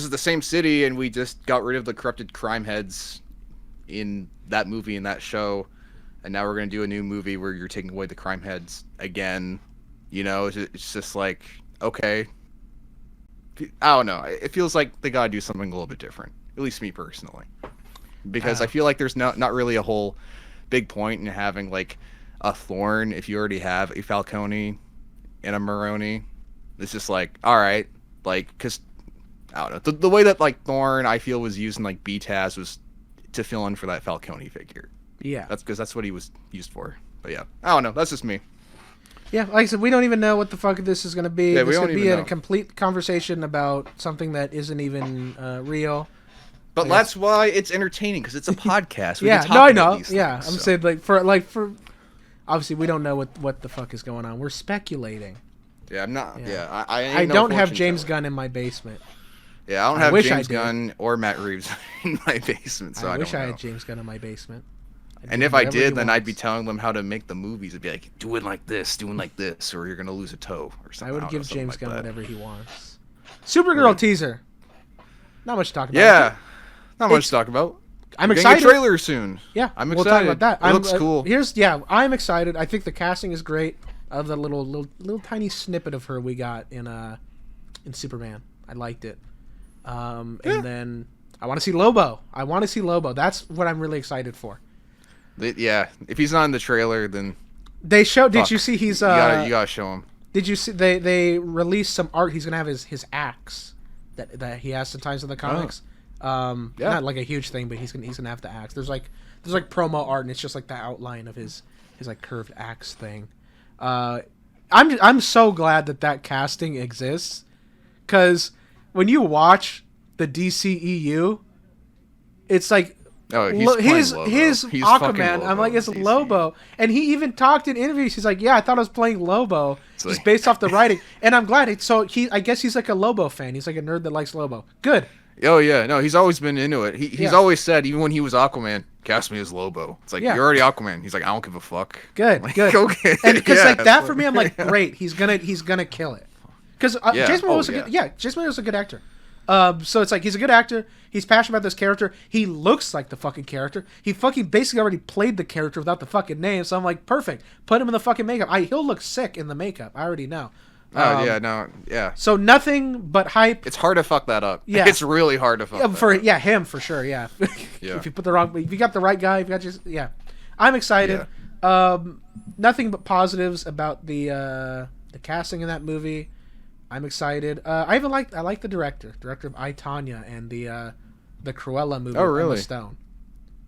the same city and we just got rid of the corrupted crime heads in that movie and that show, and now we're going to do a new movie where you're taking away the crime heads again. You know, it's just like, okay, I don't know, it feels like they gotta do something a little bit different, at least me personally, because I feel like there's not really a whole big point in having like a Thorne if you already have a Falcone and a Maroni. It's just like, all right, like, because I don't know, the way that like Thorne I feel was using like BTAS was to fill in for that Falcone figure. Yeah, that's because that's what he was used for. But yeah, I don't know, that's just me. Yeah, like I said, we don't even know what the fuck this is going to be. Yeah, this could be a complete conversation about something that isn't even real. But that's why it's entertaining, because it's a podcast. Yeah, no, I know. Yeah, I'm saying for obviously we don't know what the fuck is going on. We're speculating. Yeah, I'm not. Yeah, I I don't have James Gunn in my basement. Yeah, I don't have James Gunn or Matt Reeves in my basement, so I wish I had James Gunn in my basement. And if I did, then I'd be telling them how to make the movies. It'd be like, do it like this, or you're gonna lose a toe, or something. I would give James Gunn whatever he wants. Supergirl teaser. Not much to talk about. Yeah, not much to talk about. I'm excited. Getting a trailer soon. Yeah, I'm excited. We'll talk about that. It looks cool. I'm excited. I think the casting is great. Of the little tiny snippet of her we got in Superman, I liked it. And then I want to see Lobo. That's what I'm really excited for. Yeah, if he's not in the trailer, then they show. Did you see he's? You gotta show him. Did you see they released some art? He's gonna have his axe that he has sometimes in the comics. Not like a huge thing, but he's gonna have the axe. There's like promo art, and it's just like the outline of his like curved axe thing. I'm so glad that casting exists, because when you watch the DCEU, it's like. Oh, his Aquaman. I'm like, it's Lobo, and he even talked in interviews. He's like, yeah, I thought I was playing Lobo, just based off the writing. And I'm glad. I guess he's like a Lobo fan. He's like a nerd that likes Lobo. Good. Oh yeah, no, he's always been into it. He's always said, even when he was Aquaman, cast me as Lobo. It's like, you're already Aquaman. He's like, I don't give a fuck. Good, like, good. Okay. And because that for me, I'm like, great. He's gonna kill it. Because Jason Momoa was a good actor. So it's like, he's a good actor. He's passionate about this character. He looks like the fucking character. He fucking basically already played the character without the fucking name. So I'm like, perfect. Put him in the fucking makeup. He'll look sick in the makeup. I already know. Yeah. So nothing but hype. It's hard to fuck that up. Yeah, it's really hard to fuck that up. Him for sure. Yeah. If you got the right guy, I'm excited. Yeah. Nothing but positives about the casting in that movie. I'm excited. I like the director of I, Tonya and the Cruella movie. Oh, really? Emma Stone.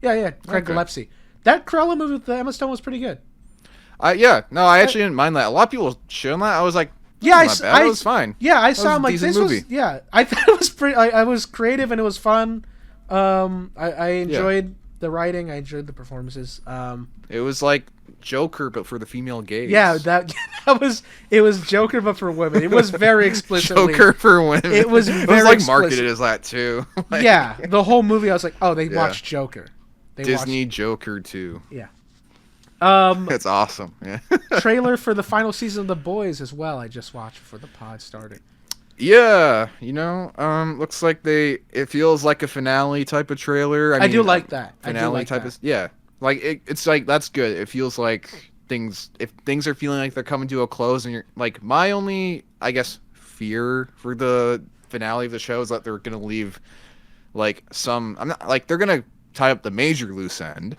Yeah. Craig Gillespie. That Cruella movie with Emma Stone was pretty good. I actually didn't mind that. A lot of people showing that. I was like, it was fine. Yeah, I saw him like this movie. I thought it was pretty. I was creative and it was fun. I enjoyed the writing. I enjoyed the performances. It was like Joker, but for the female gaze. Yeah, it was Joker, but for women. It was very explicitly Joker for women. It was very like explicit. marketed as that too. Like, yeah, the whole movie I was like, oh, they watched Joker. Disney Joker 2. Yeah. That's awesome. Yeah. Trailer for the final season of The Boys as well. I just watched before the pod started. Yeah, looks like it feels like a finale type of trailer. I do like that. Finale type of, yeah. Like it's like, that's good. It feels like if things are feeling like they're coming to a close, and you're like, my only, I guess, fear for the finale of the show is that they're going to leave like I'm not like they're going to tie up the major loose end,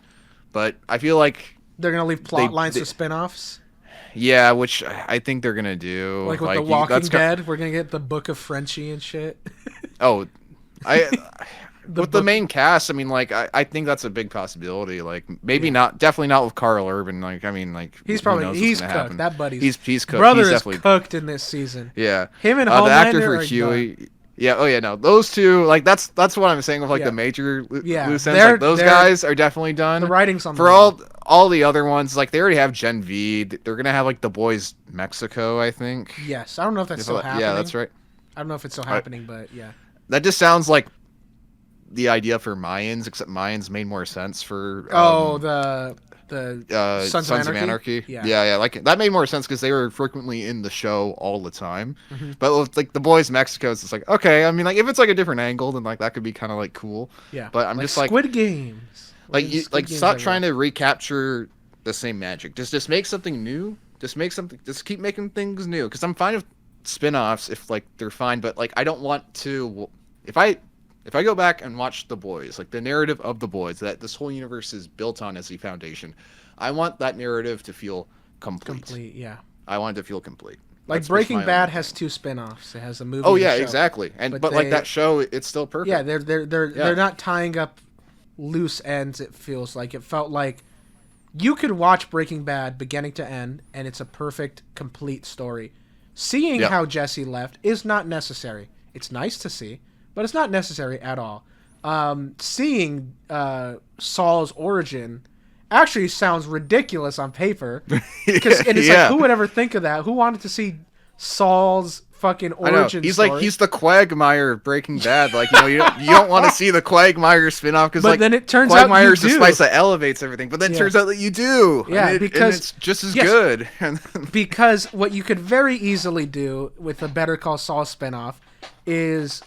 but I feel like they're going to leave plot lines for spin-offs. Yeah, which I think they're gonna do. Like with The Walking Dead, we're gonna get the Book of Frenchie and shit. Oh, with the main cast, I mean, like I think that's a big possibility. Like maybe not, definitely not with Carl Urban. Like I mean, like he's cooked. Happen. That buddy's he's cooked. Brother he's definitely cooked in this season. Yeah, him and the actor for Huey. Yeah. Oh yeah. No, those two. Like that's what I'm saying with like the major loose ends. Like those guys are definitely done. The writing's on for all the other ones. Like they already have Gen V. They're gonna have like The Boys Mexico, I think. Yes, I don't know if that's still happening. Yeah, that's right. I don't know if it's still happening, but yeah. That just sounds like the idea for Mayans, except Mayans made more sense for. The Sons of Anarchy. Yeah. Like that made more sense because they were frequently in the show all the time. Mm-hmm. But with, like The Boys Mexico, it's like, okay. I mean, like if it's like a different angle, then like that could be kind of like cool. Yeah. But I'm like just like Squid Games. Stop trying to recapture the same magic. Just make something new. Just keep making things new. Because I'm fine with spin-offs if like they're fine, but like I don't want to. If I go back and watch The Boys, like the narrative of The Boys that this whole universe is built on as the foundation, I want that narrative to feel complete. Complete, yeah. I want it to feel complete. Like That's Breaking Bad has 2 spin-offs. It has a movie. Oh yeah, and a show. Exactly. But like that show, it's still perfect. Yeah, they're not tying up loose ends. It feels like it felt like you could watch Breaking Bad beginning to end, and it's a perfect, complete story. Seeing how Jesse left is not necessary. It's nice to see, but it's not necessary at all. Seeing Saul's origin actually sounds ridiculous on paper. It's like, who would ever think of that? Who wanted to see Saul's fucking origin story? Like, he's the Quagmire of Breaking Bad. Like, you don't want to see the Quagmire spinoff because, like, then it turns Quagmire is out the spice that elevates everything. But then it turns out that you do. Yeah, because it's just as good. Because what you could very easily do with a Better Call Saul spinoff is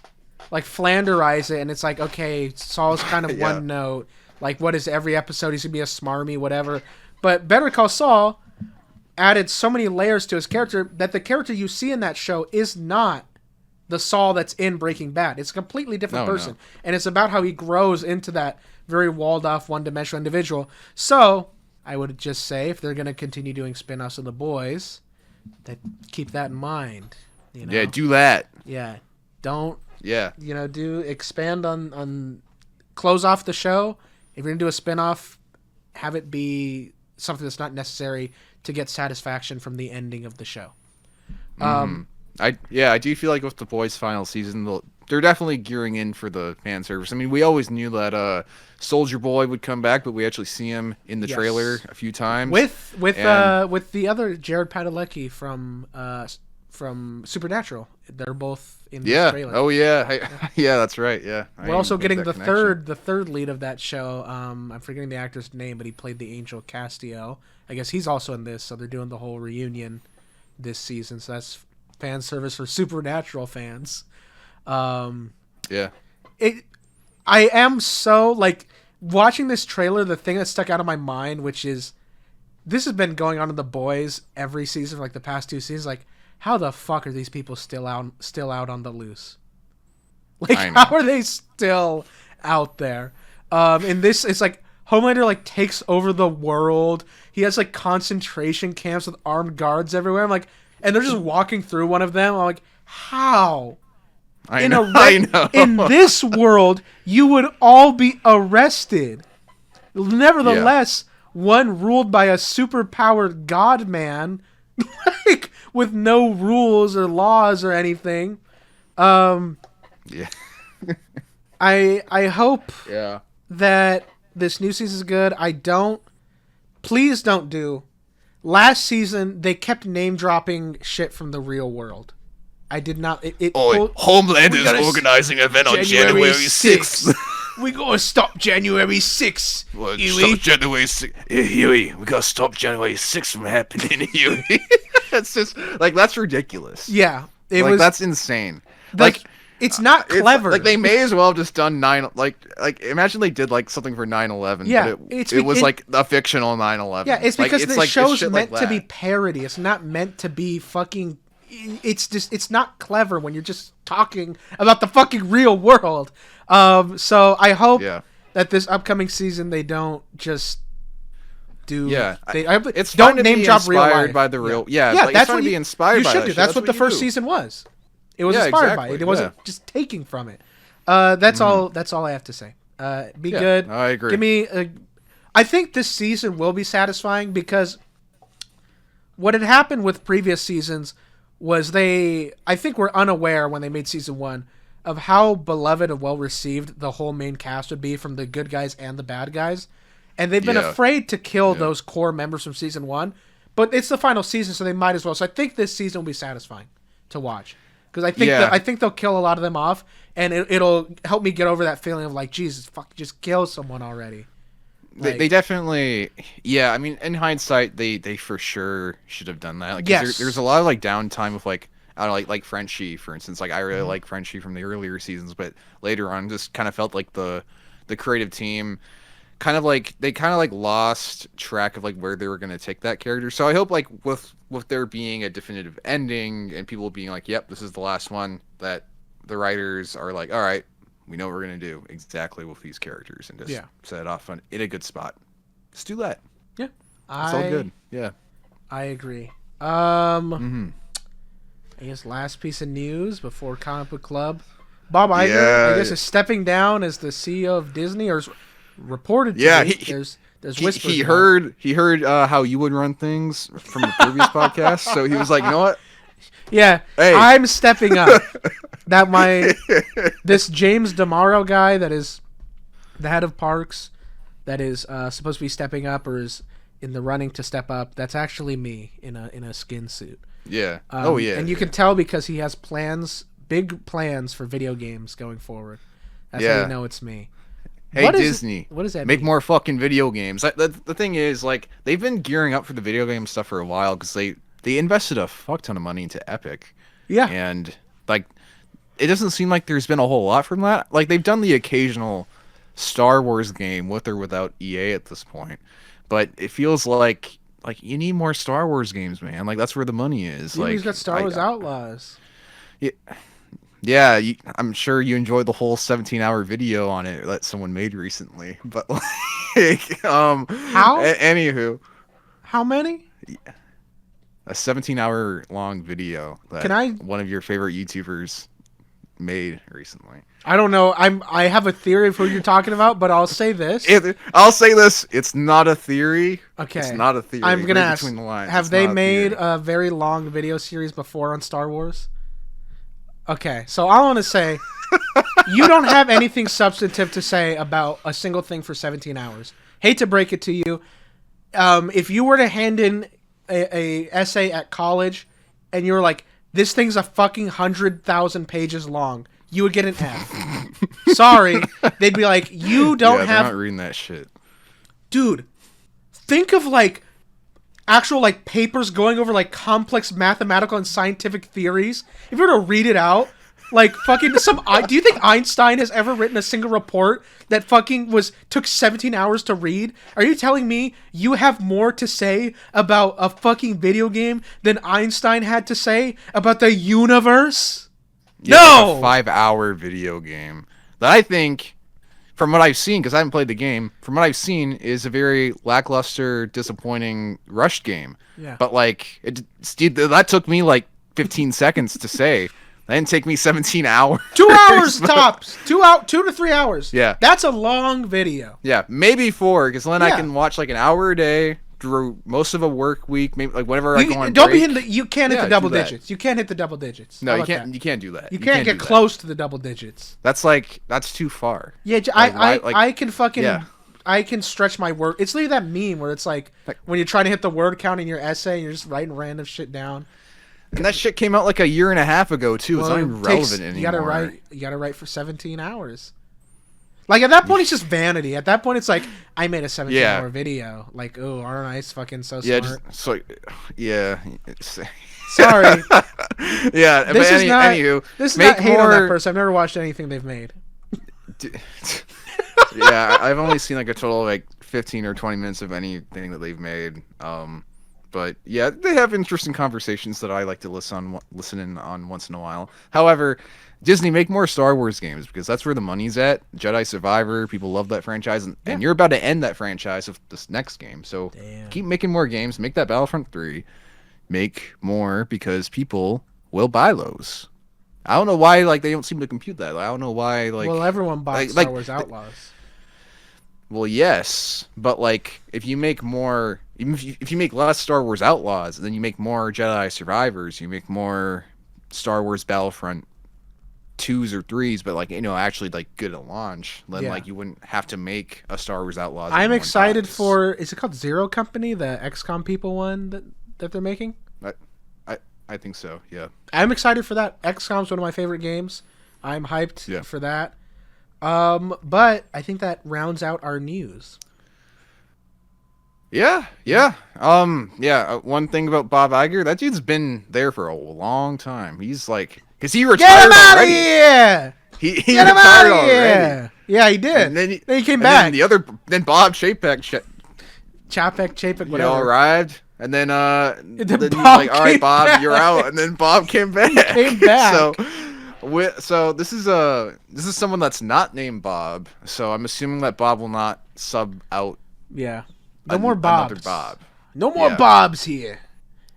like Flanderize it, and it's like, okay, Saul's kind of one note. Like, what is every episode? He's gonna be a smarmy, whatever. But Better Call Saul added so many layers to his character that the character you see in that show is not the Saul that's in Breaking Bad. It's a completely different person. No. And it's about how he grows into that very walled-off, one-dimensional individual. So, I would just say, if they're going to continue doing spin-offs of The Boys, that keep that in mind. You know? Yeah, do that. Yeah. Don't, yeah, expand on close off the show. If you're going to do a spin-off, have it be something that's not necessary to get satisfaction from the ending of the show. I do feel like with The Boys' final season, they're definitely gearing in for the fan service. I mean, we always knew that Soldier Boy would come back, but we actually see him in the trailer a few times with the other Jared Padalecki from Supernatural. They're both in the trailer. Oh yeah, yeah, that's right. Yeah, we're also getting the third lead of that show. I'm forgetting the actor's name, but he played the Angel Castiel. I guess he's also in this, so they're doing the whole reunion this season. So that's fan service for Supernatural fans. I am so like watching this trailer. The thing that stuck out of my mind, which is this has been going on in The Boys every season for like the past 2 seasons. Like, how the fuck are these people still out on the loose? Like, how are they still out there? In this, it's like Homelander like takes over the world. He has like concentration camps with armed guards everywhere. I'm like, and they're just walking through one of them. I'm like, how? I know. In this world, you would all be arrested. Nevertheless, one ruled by a superpowered god man, like with no rules or laws or anything. I hope that this new season is good. Please don't do. Last season, they kept name dropping shit from the real world. I did not. Homeland is organizing an event on January 6th. We gotta stop January 6th. Stop January 6th. Huey, we gotta stop January 6th from happening, Huey. It's just, like, that's ridiculous. Yeah. That's insane. It's not clever. They may as well have just done imagine they did, something for 9/11. Yeah. But it was, a fictional 9/11. Yeah, it's because the show's meant to be parody. It's not meant to be fucking... It's not clever when you're just talking about the fucking real world. So I hope that this upcoming season they don't just do. Yeah, it's don't name drop real life by the real. Yeah, that's what you be inspired by. You should do. That's what the first season was. It was inspired by it. It wasn't just taking from it. That's all. That's all I have to say. Be good. I agree. Give me. I think this season will be satisfying because what had happened with previous seasons was I think were unaware when they made season 1 of how beloved and well received the whole main cast would be from the good guys and the bad guys. And they've been afraid to kill those core members from season 1, but it's the final season, so they might as well. So I think this season will be satisfying to watch because I think they'll kill a lot of them off, and it'll help me get over that feeling of Jesus, fuck, just kill someone already. They definitely, I mean, in hindsight, they for sure should have done that. There's a lot of downtime with I don't know, like Frenchie, for instance. I really like Frenchie from the earlier seasons, but later on, just kind of felt like the creative team kind of lost track of where they were going to take that character. So I hope with there being a definitive ending and people being yep, this is the last one, that the writers are all right, we know what we're going to do exactly with these characters and just set it off in a good spot. Just do that. Yeah. It's all good. Yeah. I agree. I guess last piece of news before Comic Book Club. Bob Iger, I guess, is stepping down as the CEO of Disney, or is reported to be. There's whispers. He heard how you would run things from the previous podcast, so he was like, you know what? Yeah, hey. I'm stepping up. This James Damaro guy that is the head of parks, that is supposed to be stepping up or is in the running to step up. That's actually me in a skin suit. Yeah. And you can tell because he has big plans for video games going forward. That's how you know it's me. Hey, Disney. What does that make mean? more fucking video games. The thing is, they've been gearing up for the video game stuff for a while because they invested a fuck ton of money into Epic. Yeah. And it doesn't seem like there's been a whole lot from that. They've done the occasional Star Wars game with or without EA at this point, but it feels like you need more Star Wars games, man. That's where the money is. He's got Star Wars Outlaws. Yeah, I'm sure you enjoyed the whole 17-hour video on it that someone made recently. But how? Anywho, how many? A 17-hour long video that one of your favorite YouTubers made recently. I don't know. I have a theory of who you're talking about, but I'll say this. It's not a theory. Okay. It's not a theory. I'm gonna ask. Between the lines. Have they made a very long video series before on Star Wars? Okay, so I want to say, you don't have anything substantive to say about a single thing for 17 hours. Hate to break it to you. If you were to hand in a essay at college, and you were like, this thing's a fucking 100,000 pages long, you would get an F. Sorry. They'd be like, you don't have... they're not reading that shit. Dude, think of actual papers going over complex mathematical and scientific theories. If you were to read it out, fucking do you think Einstein has ever written a single report that fucking took 17 hours to read? Are you telling me you have more to say about a fucking video game than Einstein had to say about the universe? Yeah, no! A 5-hour video game that I think, from what I've seen, because I haven't played the game, from what I've seen, is a very lackluster, disappointing, rushed game. Yeah. But that took me 15 seconds to say. That didn't take me 17 hours. 2 hours tops. 2 to 3 hours. Yeah. That's a long video. Yeah, maybe 4, because then I can watch an hour a day through most of a work week, maybe whenever I go on don't break. You can't hit the double digits. You can't hit the double digits. No, you can't. You can't do that. You can't get close to the double digits. That's too far. Yeah, I can fucking I can stretch my word. It's literally that meme where it's like when you're trying to hit the word count in your essay, and you're just writing random shit down. And that shit came out like a year and a half ago too. It's not even relevant anymore. You gotta write for 17 hours. Like, at that point, it's just vanity. At that point, it's like, I made a 17-hour video. Like, oh, aren't I fucking so smart? Sorry. Yeah, this is not hate on that person. I've never watched anything they've made. Yeah, I've only seen like a total of like 15 or 20 minutes of anything that they've made. But yeah, they have interesting conversations that I like to listen in on once in a while. However, Disney, make more Star Wars games, because that's where the money's at. Jedi Survivor, people love that franchise, and you're about to end that franchise with this next game. So keep making more games. Make that Battlefront 3. Make more, because people will buy those. I don't know why they don't seem to compute that. I don't know why well, everyone buys Star Wars Outlaws. Well, yes, but if you make more, even if you make less Star Wars Outlaws, and then you make more Jedi Survivors, you make more Star Wars Battlefront 2s or 3s, but actually good at launch, then you wouldn't have to make a Star Wars Outlaws. I'm excited for, is it called Zero Company, the XCOM people one that they're making? I think so, yeah. I'm excited for that. XCOM's one of my favorite games. I'm hyped for that. But I think that rounds out our news. Yeah. One thing about Bob Iger, that dude's been there for a long time. He's because he retired already. Get him out already. Of here! He Get him out of here! Already. Yeah, he did. And then he came back. Then Bob Chapek, whatever, arrived. And then Bob he's like, all right, Bob, back. You're out. And then Bob came back. So this is someone that's not named Bob. So I'm assuming that Bob will not sub out. Yeah. No more Bobs. Another Bob. No more Bobs here.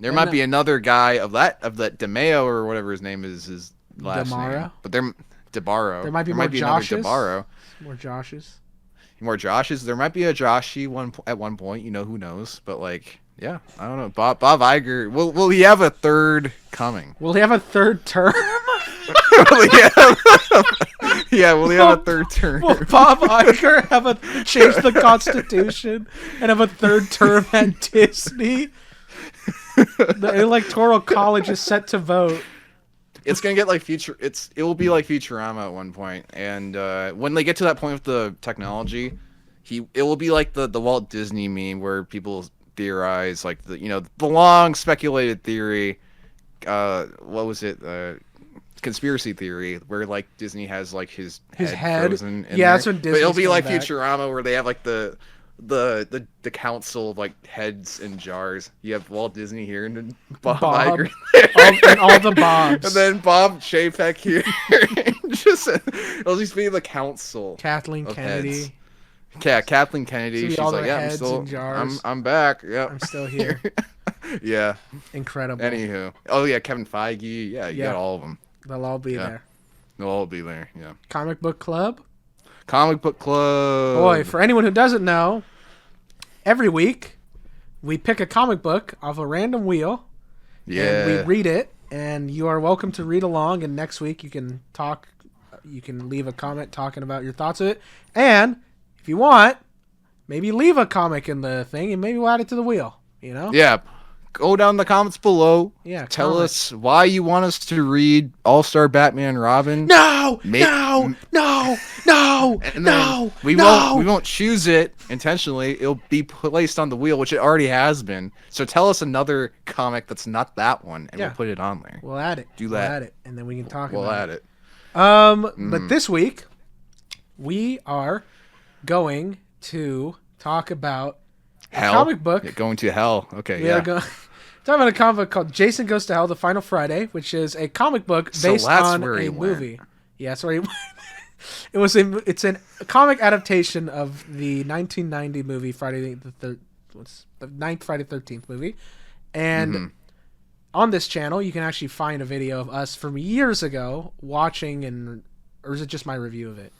There might be another guy of that DeMeo or whatever his name is, his last name. But DeBarro. There might be more Joshes. More Joshes. There might be a Joshy at one point. Who knows? But yeah, I don't know. Bob Iger. Will he have a third coming? Will he have a third term? Will he have a third term? Will Bob Iger change the Constitution and have a third term at Disney? The Electoral College is set to vote. It's gonna get it will be like Futurama at one point, and when they get to that point with the technology, it will be like the Walt Disney meme where people theorize the long speculated theory. What was it? Conspiracy theory where Disney has his head frozen in there. That's when Disney. But it'll be like Futurama where they have the council of heads in jars. You have Walt Disney here and then Bob Iger and all the Bobs, and then Bob Chapek here. It'll just be the council. Kathleen Kennedy. Heads. Yeah, Kathleen Kennedy. She's like, I'm back. Yeah, I'm still here. Yeah, incredible. Anywho, oh yeah, Kevin Feige. Yeah, you got all of them. They'll all be there. They'll all be there. Yeah. Comic Book Club. Boy, for anyone who doesn't know, every week we pick a comic book off a random wheel. Yeah. And we read it, and you are welcome to read along. And next week you can talk. You can leave a comment talking about your thoughts of it, and if you want, maybe leave a comic in the thing, and maybe we'll add it to the wheel. Yeah. Go down in the comments below. Yeah. Tell us why you want us to read All-Star Batman and Robin. No. We won't choose it intentionally. It'll be placed on the wheel, which it already has been. So tell us another comic that's not that one, and we'll put it on there. We'll add it. Do that. We'll add it, and then we can talk about it. We'll add it. But this week we are going to talk about a comic book. Yeah, going to hell. Okay, we are talking about a comic book called Jason Goes to Hell, The Final Friday, which is a comic book based on a movie. Yeah, that's where it's a comic adaptation of the 1990 movie Friday the ninth Friday the 13th movie. And on this channel, you can actually find a video of us from years ago watching, or is it just my review of it?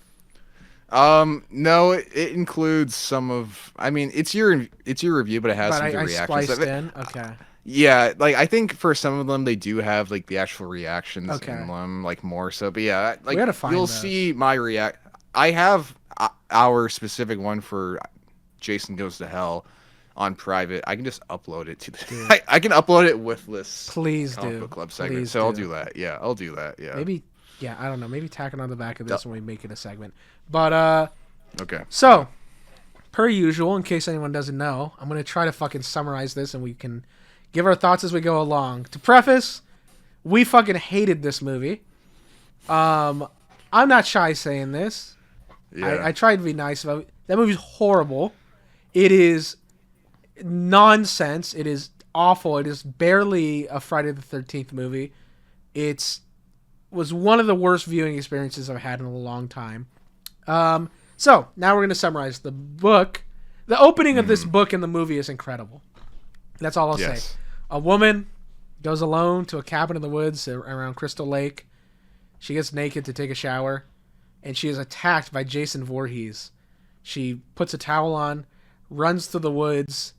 No, it includes some of. I mean, it's your review, but it has some reactions. Spliced in. Okay. Yeah, I think for some of them they do have the actual reactions in them, more so. But yeah, we gotta find you'll those. See my react. I have our specific one for Jason Goes to Hell on private, I can just upload it to the. Dude. I can upload it with this Please comic do. book club segment. Please So I'll do. do that. Yeah, I'll do that. Yeah. Maybe, yeah, I don't know. Maybe tack it on the back of this when we make it a segment. But, Okay. so, per usual, in case anyone doesn't know, I'm going to try to fucking summarize this and we can give our thoughts as we go along. To preface, we fucking hated this movie. I'm not shy saying this. Yeah. I tried to be nice about it. That movie's horrible. It is nonsense. It is awful. It is barely a Friday the 13th movie. Was one of the worst viewing experiences I've had in a long time. So now we're going to summarize the book. The opening of this book and the movie is incredible. That's all I'll say. A woman goes alone to a cabin in the woods around Crystal Lake. She gets naked to take a shower, and she is attacked by Jason Voorhees. She puts a towel on, runs through the woods,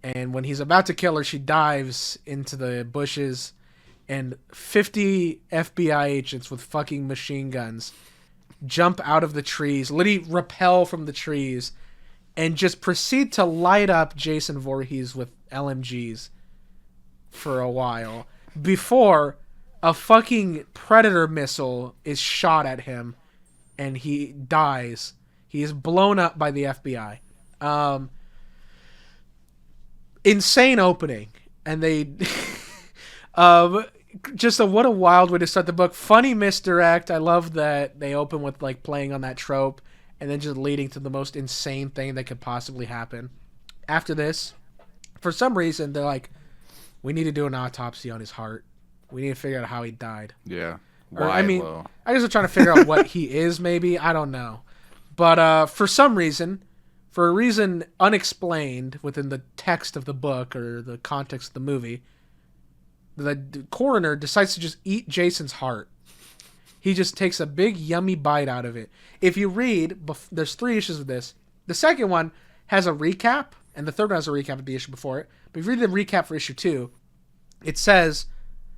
and when he's about to kill her, she dives into the bushes, and 50 FBI agents with fucking machine guns jump out of the trees, literally rappel from the trees, and just proceed to light up Jason Voorhees with LMGs for a while before a fucking Predator missile is shot at him and he dies. He is blown up by the FBI. Insane opening. And they... what a wild way to start the book. Funny misdirect. I love that they open with like playing on that trope and then just leading to the most insane thing that could possibly happen. After this, for some reason, they're like, we need to do an autopsy on his heart. We need to figure out how he died. Yeah. Or, I mean, I guess they're trying to figure out what he is, maybe. I don't know. But for some reason, for a reason unexplained within the text of the book or the context of the movie, the coroner decides to just eat Jason's heart. He just takes a big yummy bite out of it. If you read, there's 3 issues of this. The second one has a recap, and the third one has a recap of the issue before it. But if you read the recap for issue 2, it says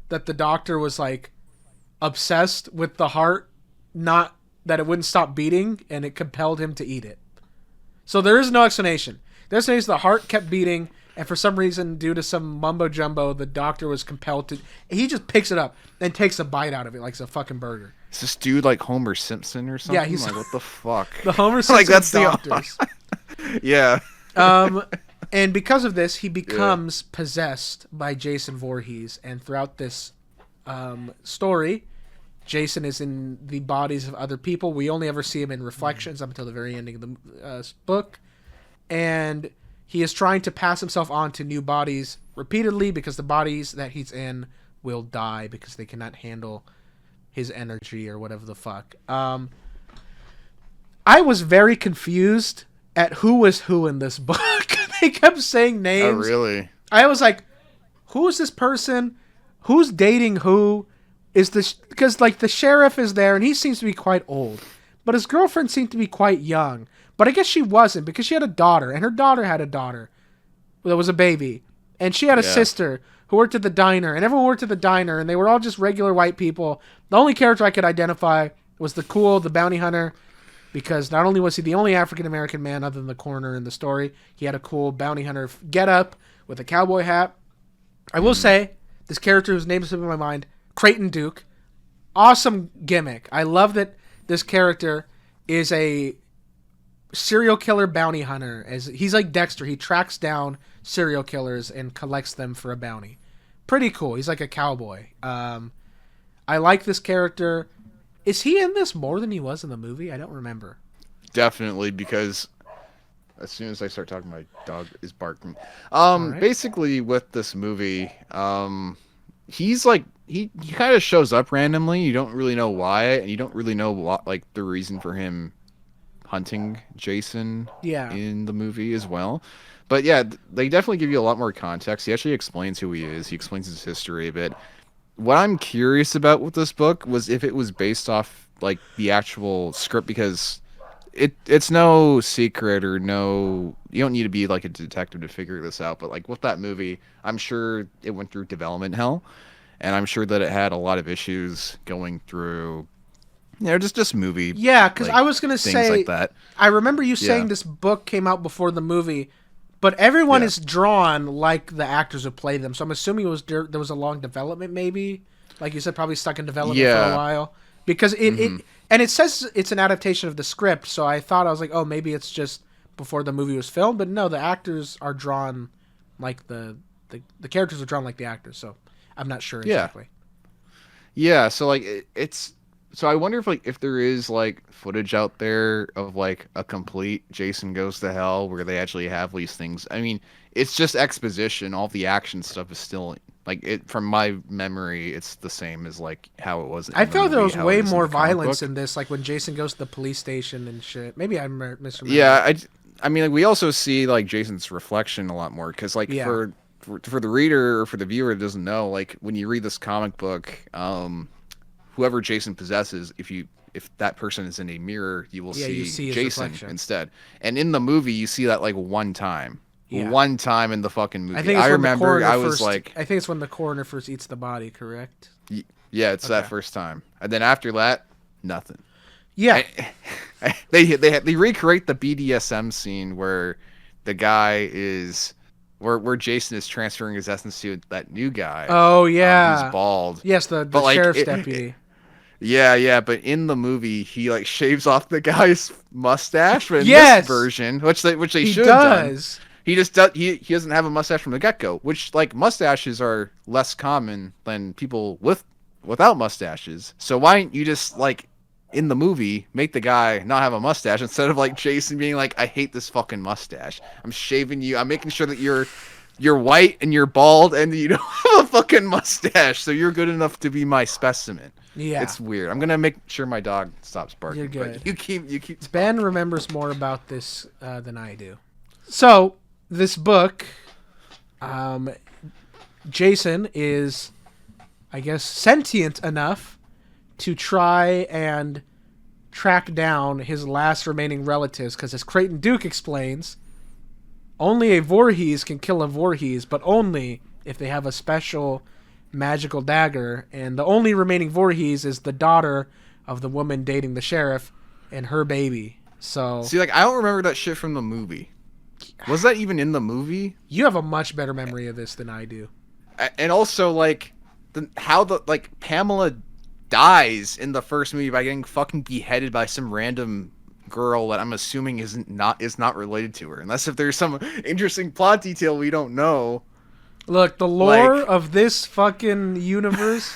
that the doctor was like obsessed with the heart, not that it wouldn't stop beating, and it compelled him to eat it. So there is no explanation. The explanation is the heart kept beating, and for some reason, due to some mumbo jumbo, the doctor was compelled to. He just picks it up and takes a bite out of it like it's a fucking burger. Is this dude like Homer Simpson or something? Yeah, he's like, what the fuck? The Homer Simpson like, that's doctors. Yeah. And because of this, he becomes possessed by Jason Voorhees, and throughout this story, Jason is in the bodies of other people. We only ever see him in reflections up until the very ending of the book, and he is trying to pass himself on to new bodies repeatedly because the bodies that he's in will die because they cannot handle his energy or whatever the fuck. I was very confused at who was who in this book. They kept saying names. Oh, really? I was like, who is this person? Who's dating who? Because like the sheriff is there and he seems to be quite old, but his girlfriend seemed to be quite young. But I guess she wasn't because she had a daughter, and her daughter had a daughter that was a baby, and she had a sister who worked at the diner, and everyone worked at the diner, and they were all just regular white people. The only character I could identify was the bounty hunter, because not only was he the only African-American man other than the coroner in the story, he had a cool bounty hunter getup with a cowboy hat. I will say, this character whose name is in my mind, Creighton Duke, awesome gimmick. I love that this character is a serial killer bounty hunter. He's like Dexter. He tracks down serial killers and collects them for a bounty. Pretty cool. He's like a cowboy. I like this character. Is he in this more than he was in the movie? I don't remember. Definitely, because as soon as I start talking, my dog is barking. Right. Basically, with this movie, he's like he kind of shows up randomly. You don't really know why, and you don't really know what like the reason for him hunting Jason in the movie as well. But yeah, they definitely give you a lot more context. He actually explains who he is. He explains his history a bit. What I'm curious about with this book was if it was based off like the actual script, because it's no secret or no, you don't need to be like a detective to figure this out. But like with that movie, I'm sure it went through development hell, and I'm sure that it had a lot of issues going through just movie. Yeah, because like, I was gonna things say, like that. I remember you saying Yeah. this book came out before the movie, but everyone Yeah. is drawn like the actors who play them. So I'm assuming there was a long development, maybe, like you said, probably stuck in development for a Yeah. while because Mhm. and it says it's an adaptation of the script. So I thought I was like, oh, maybe it's just before the movie was filmed, but no, the actors are drawn like the characters are drawn like the actors. So I'm not sure Yeah. exactly. Yeah, so like it's so I wonder if there is like footage out there of like a complete Jason Goes to Hell where they actually have these things. I mean, it's just exposition. All the action stuff is still like it from my memory, it's the same as like how it was I in the felt there movie, was how it way is in more the comic violence book. in this, like when Jason goes to the police station and shit. Maybe I misremember. Yeah, I mean like we also see like Jason's reflection a lot more cuz like Yeah. for the reader or for the viewer that doesn't know, like when you read this comic book, whoever Jason possesses, if that person is in a mirror, you will Yeah, you see see his Jason reflection. instead. And in the movie, you see that like one time. Yeah. One time in the fucking I movie. think it's I when the remember coroner I was first. like, I think it's when the coroner first eats the body. Correct. yeah, it's that Okay. first time. And then after that, nothing. Yeah. They recreate the BDSM scene where the guy is where Jason is transferring his essence to that new guy. Oh Who's yeah. bald. Yes, the But like sheriff's deputy. yeah, but in the movie he like shaves off the guy's mustache. But in Yes! this version, which they He should have done, does. he just does he doesn't have a mustache from the get go. Which like mustaches are less common than people without mustaches. So why don't you just like in the movie make the guy not have a mustache instead of like Jason being like, I hate this fucking mustache. I'm shaving you. I'm making sure that you're white and you're bald and you don't have a fucking mustache, so you're good enough to be my specimen. Yeah. It's weird. I'm gonna make sure my dog stops barking. You're good. But you keep. Ben remembers more about this than I do. So this book, Jason is, I guess, sentient enough to try and track down his last remaining relatives, because as Creighton Duke explains, only a Voorhees can kill a Voorhees, but only if they have a special magical dagger, and the only remaining Voorhees is the daughter of the woman dating the sheriff and her baby. So See, like I don't remember that shit from the movie. Was that even in the movie? you have a much better memory of this than I do. And also like how Pamela dies in the first movie by getting fucking beheaded by some random girl that I'm assuming is not related to her, unless if there's some interesting plot detail we don't know. Look, the lore Like- of this fucking universe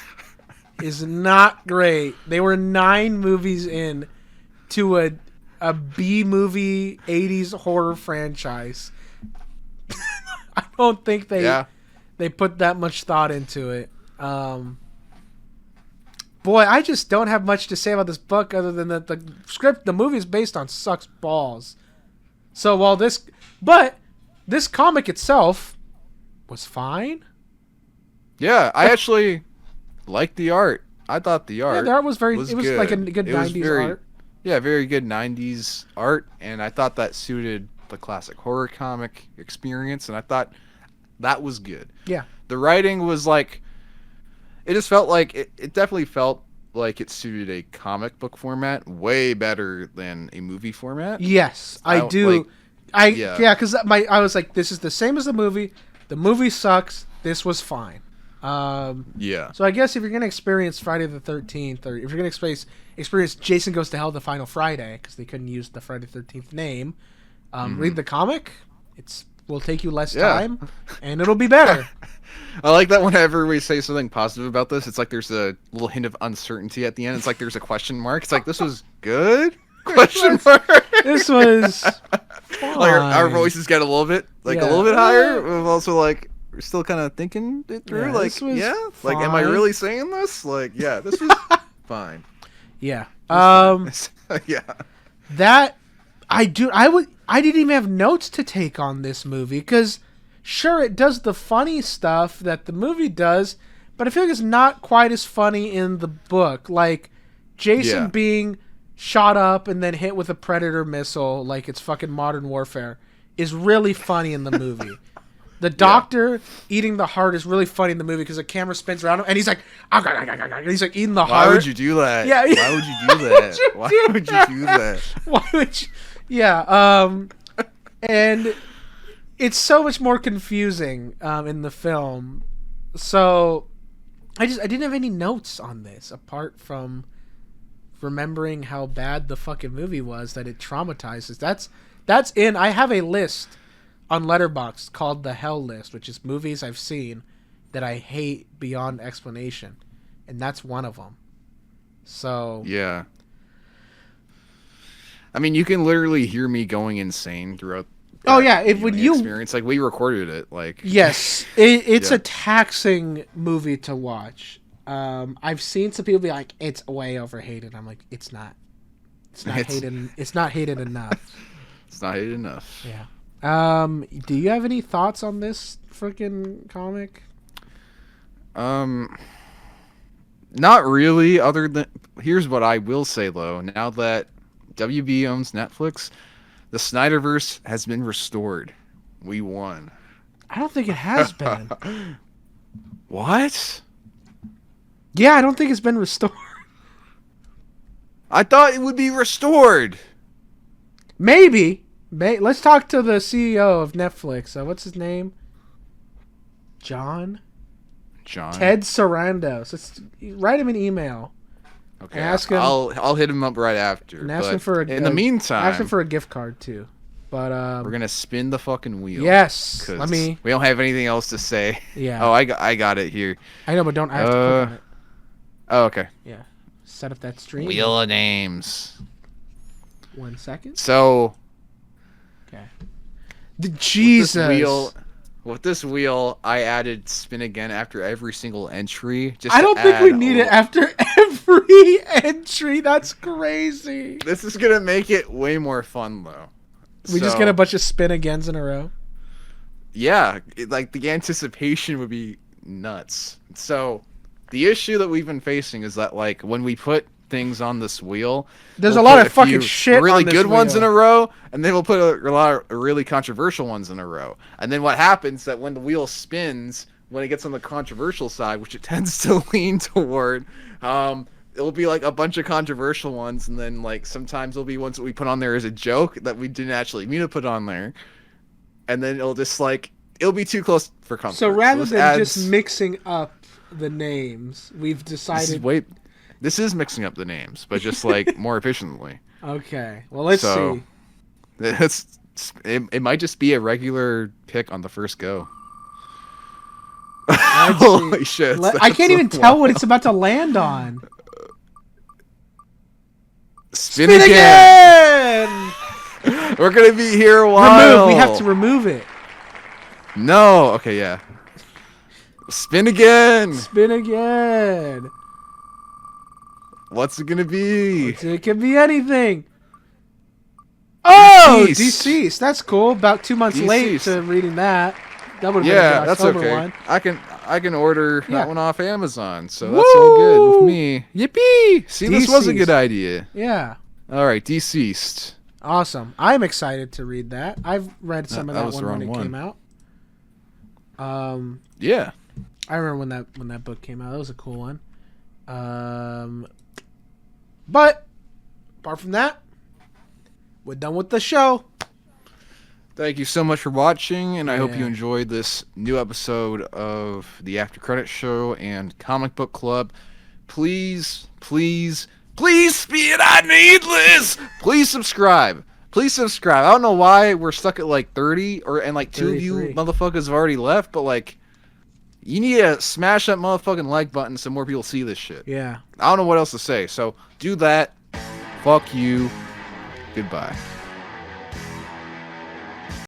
is not great. They were 9 movies in to a B movie 80s horror franchise. I don't think they put that much thought into it. Boy, I just don't have much to say about this book other than that the script, the movie is based on sucks balls. So while this comic itself was fine. Yeah, I actually liked the art. I thought the art. Yeah, the art was very. was it was good. like a good It was 90s very- art. Yeah, very good 90s art, and I thought that suited the classic horror comic experience, and I thought that was good. Yeah. The writing was like, it just felt like, it definitely felt like it suited a comic book format way better than a movie format. Yes, I don't- do. like, yeah, because I was like, this is the same as the movie. The movie sucks. This was fine. Yeah. So I guess if you're gonna experience Friday the 13th, or if you're gonna experience Jason Goes to Hell: The Final Friday, because they couldn't use the Friday the 13th name, read the comic. Will take you less Yeah. time, and it'll be better. I like that whenever we say something positive about this, it's like there's a little hint of uncertainty at the end. It's like there's a question mark. It's like, this was good? Question mark. This was fine. Like our voices get a little bit Yeah. a little bit higher. We're also like we're still kind of thinking it through. Yeah, Like, this was like, am I fine. really saying this? Like, yeah, this was fine. Yeah. Yeah. That I didn't even have notes to take on this movie, because sure, it does the funny stuff that the movie does, but I feel like it's not quite as funny in the book. Like Jason Yeah. being shot up and then hit with a predator missile like it's fucking Modern Warfare is really funny in the movie. The doctor eating the heart is really funny in the movie because the camera spins around him and he's like, and he's like eating the heart. Why would you do that? Yeah. Why would you do that? Why would you do that? Why would you? Yeah. And it's so much more confusing in the film. So I didn't have any notes on this apart from remembering how bad the fucking movie was, that it traumatizes. That's in. I have a list on Letterboxd called the Hell List, which is movies I've seen that I hate beyond explanation, and that's one of them. So yeah, I mean, you can literally hear me going insane throughout. Oh yeah, when you experience, like we recorded it, like yes, it's a taxing movie to watch. I've seen some people be like, "It's way overhated." I'm like, "It's not. It's not hated. It's not hated enough. It's not hated enough." Yeah. Do you have any thoughts on this freaking comic? Not really. Other than, here's what I will say though. Now that WB owns Netflix, the Snyderverse has been restored. We won. I don't think it has been. What? Yeah, I don't think it's been restored. I thought it would be restored. Maybe. Let's talk to the CEO of Netflix. What's his name? John? Ted Sarandos. Let's write him an email. Okay, ask him, I'll hit him up right after. And ask him for in the meantime, ask him for a gift card too. But we're gonna spin the fucking wheel. Yes. We don't have anything else to say. Yeah. Oh, I got it here. I know, but don't have to click on it. Oh, okay. Yeah. Set up that stream. Wheel of names. 1 second. So. Okay. Jesus. With this wheel, I added spin again after every single entry. I don't think we need it after every entry. That's crazy. This is gonna make it way more fun, though. We just get a bunch of spin agains in a row. Yeah, like the anticipation would be nuts. So, the issue that we've been facing is that, like, when we put things on this wheel, there's a lot of fucking shit really on this good wheel. ones in a row, and then we'll put a lot of really controversial ones in a row. And then what happens that when the wheel spins, when it gets on the controversial side, which it tends to lean toward, it'll be like a bunch of controversial ones, and then like sometimes there'll be ones that we put on there as a joke that we didn't actually mean to put on there, and then it'll just like it'll be too close for comfort. So rather than just mixing up the names, we've decided. This is mixing up the names, but just like more efficiently. Okay. Well, let's see. It might just be a regular pick on the first go. Holy shit. I can't even tell what it's about to land on. Spin again! We're going to be here a while. We have to remove it. No. Okay, yeah. Spin again! Spin again! What's it gonna be? It can be anything. Oh, Deceased. That's cool. About 2 months late to reading that. That would have been the October okay. one. I can order that one off Amazon, so that's all good with me. Yippee! See, this was a good idea. Yeah. All right, Deceased. Awesome. I'm excited to read that. I've read some of that one when it came out. Yeah. I remember when that book came out. That was a cool one. But apart from that, we're done with the show. Thank you so much for watching, and I hope you enjoyed this new episode of the After Credits Show and Comic Book Club. Please, please, please speed on needless. Please subscribe. Please subscribe. I don't know why we're stuck at like 30 and like 2 of you motherfuckers have already left, but like you need to smash that motherfucking like button so more people see this shit. Yeah. I don't know what else to say. So do that. Fuck you. Goodbye.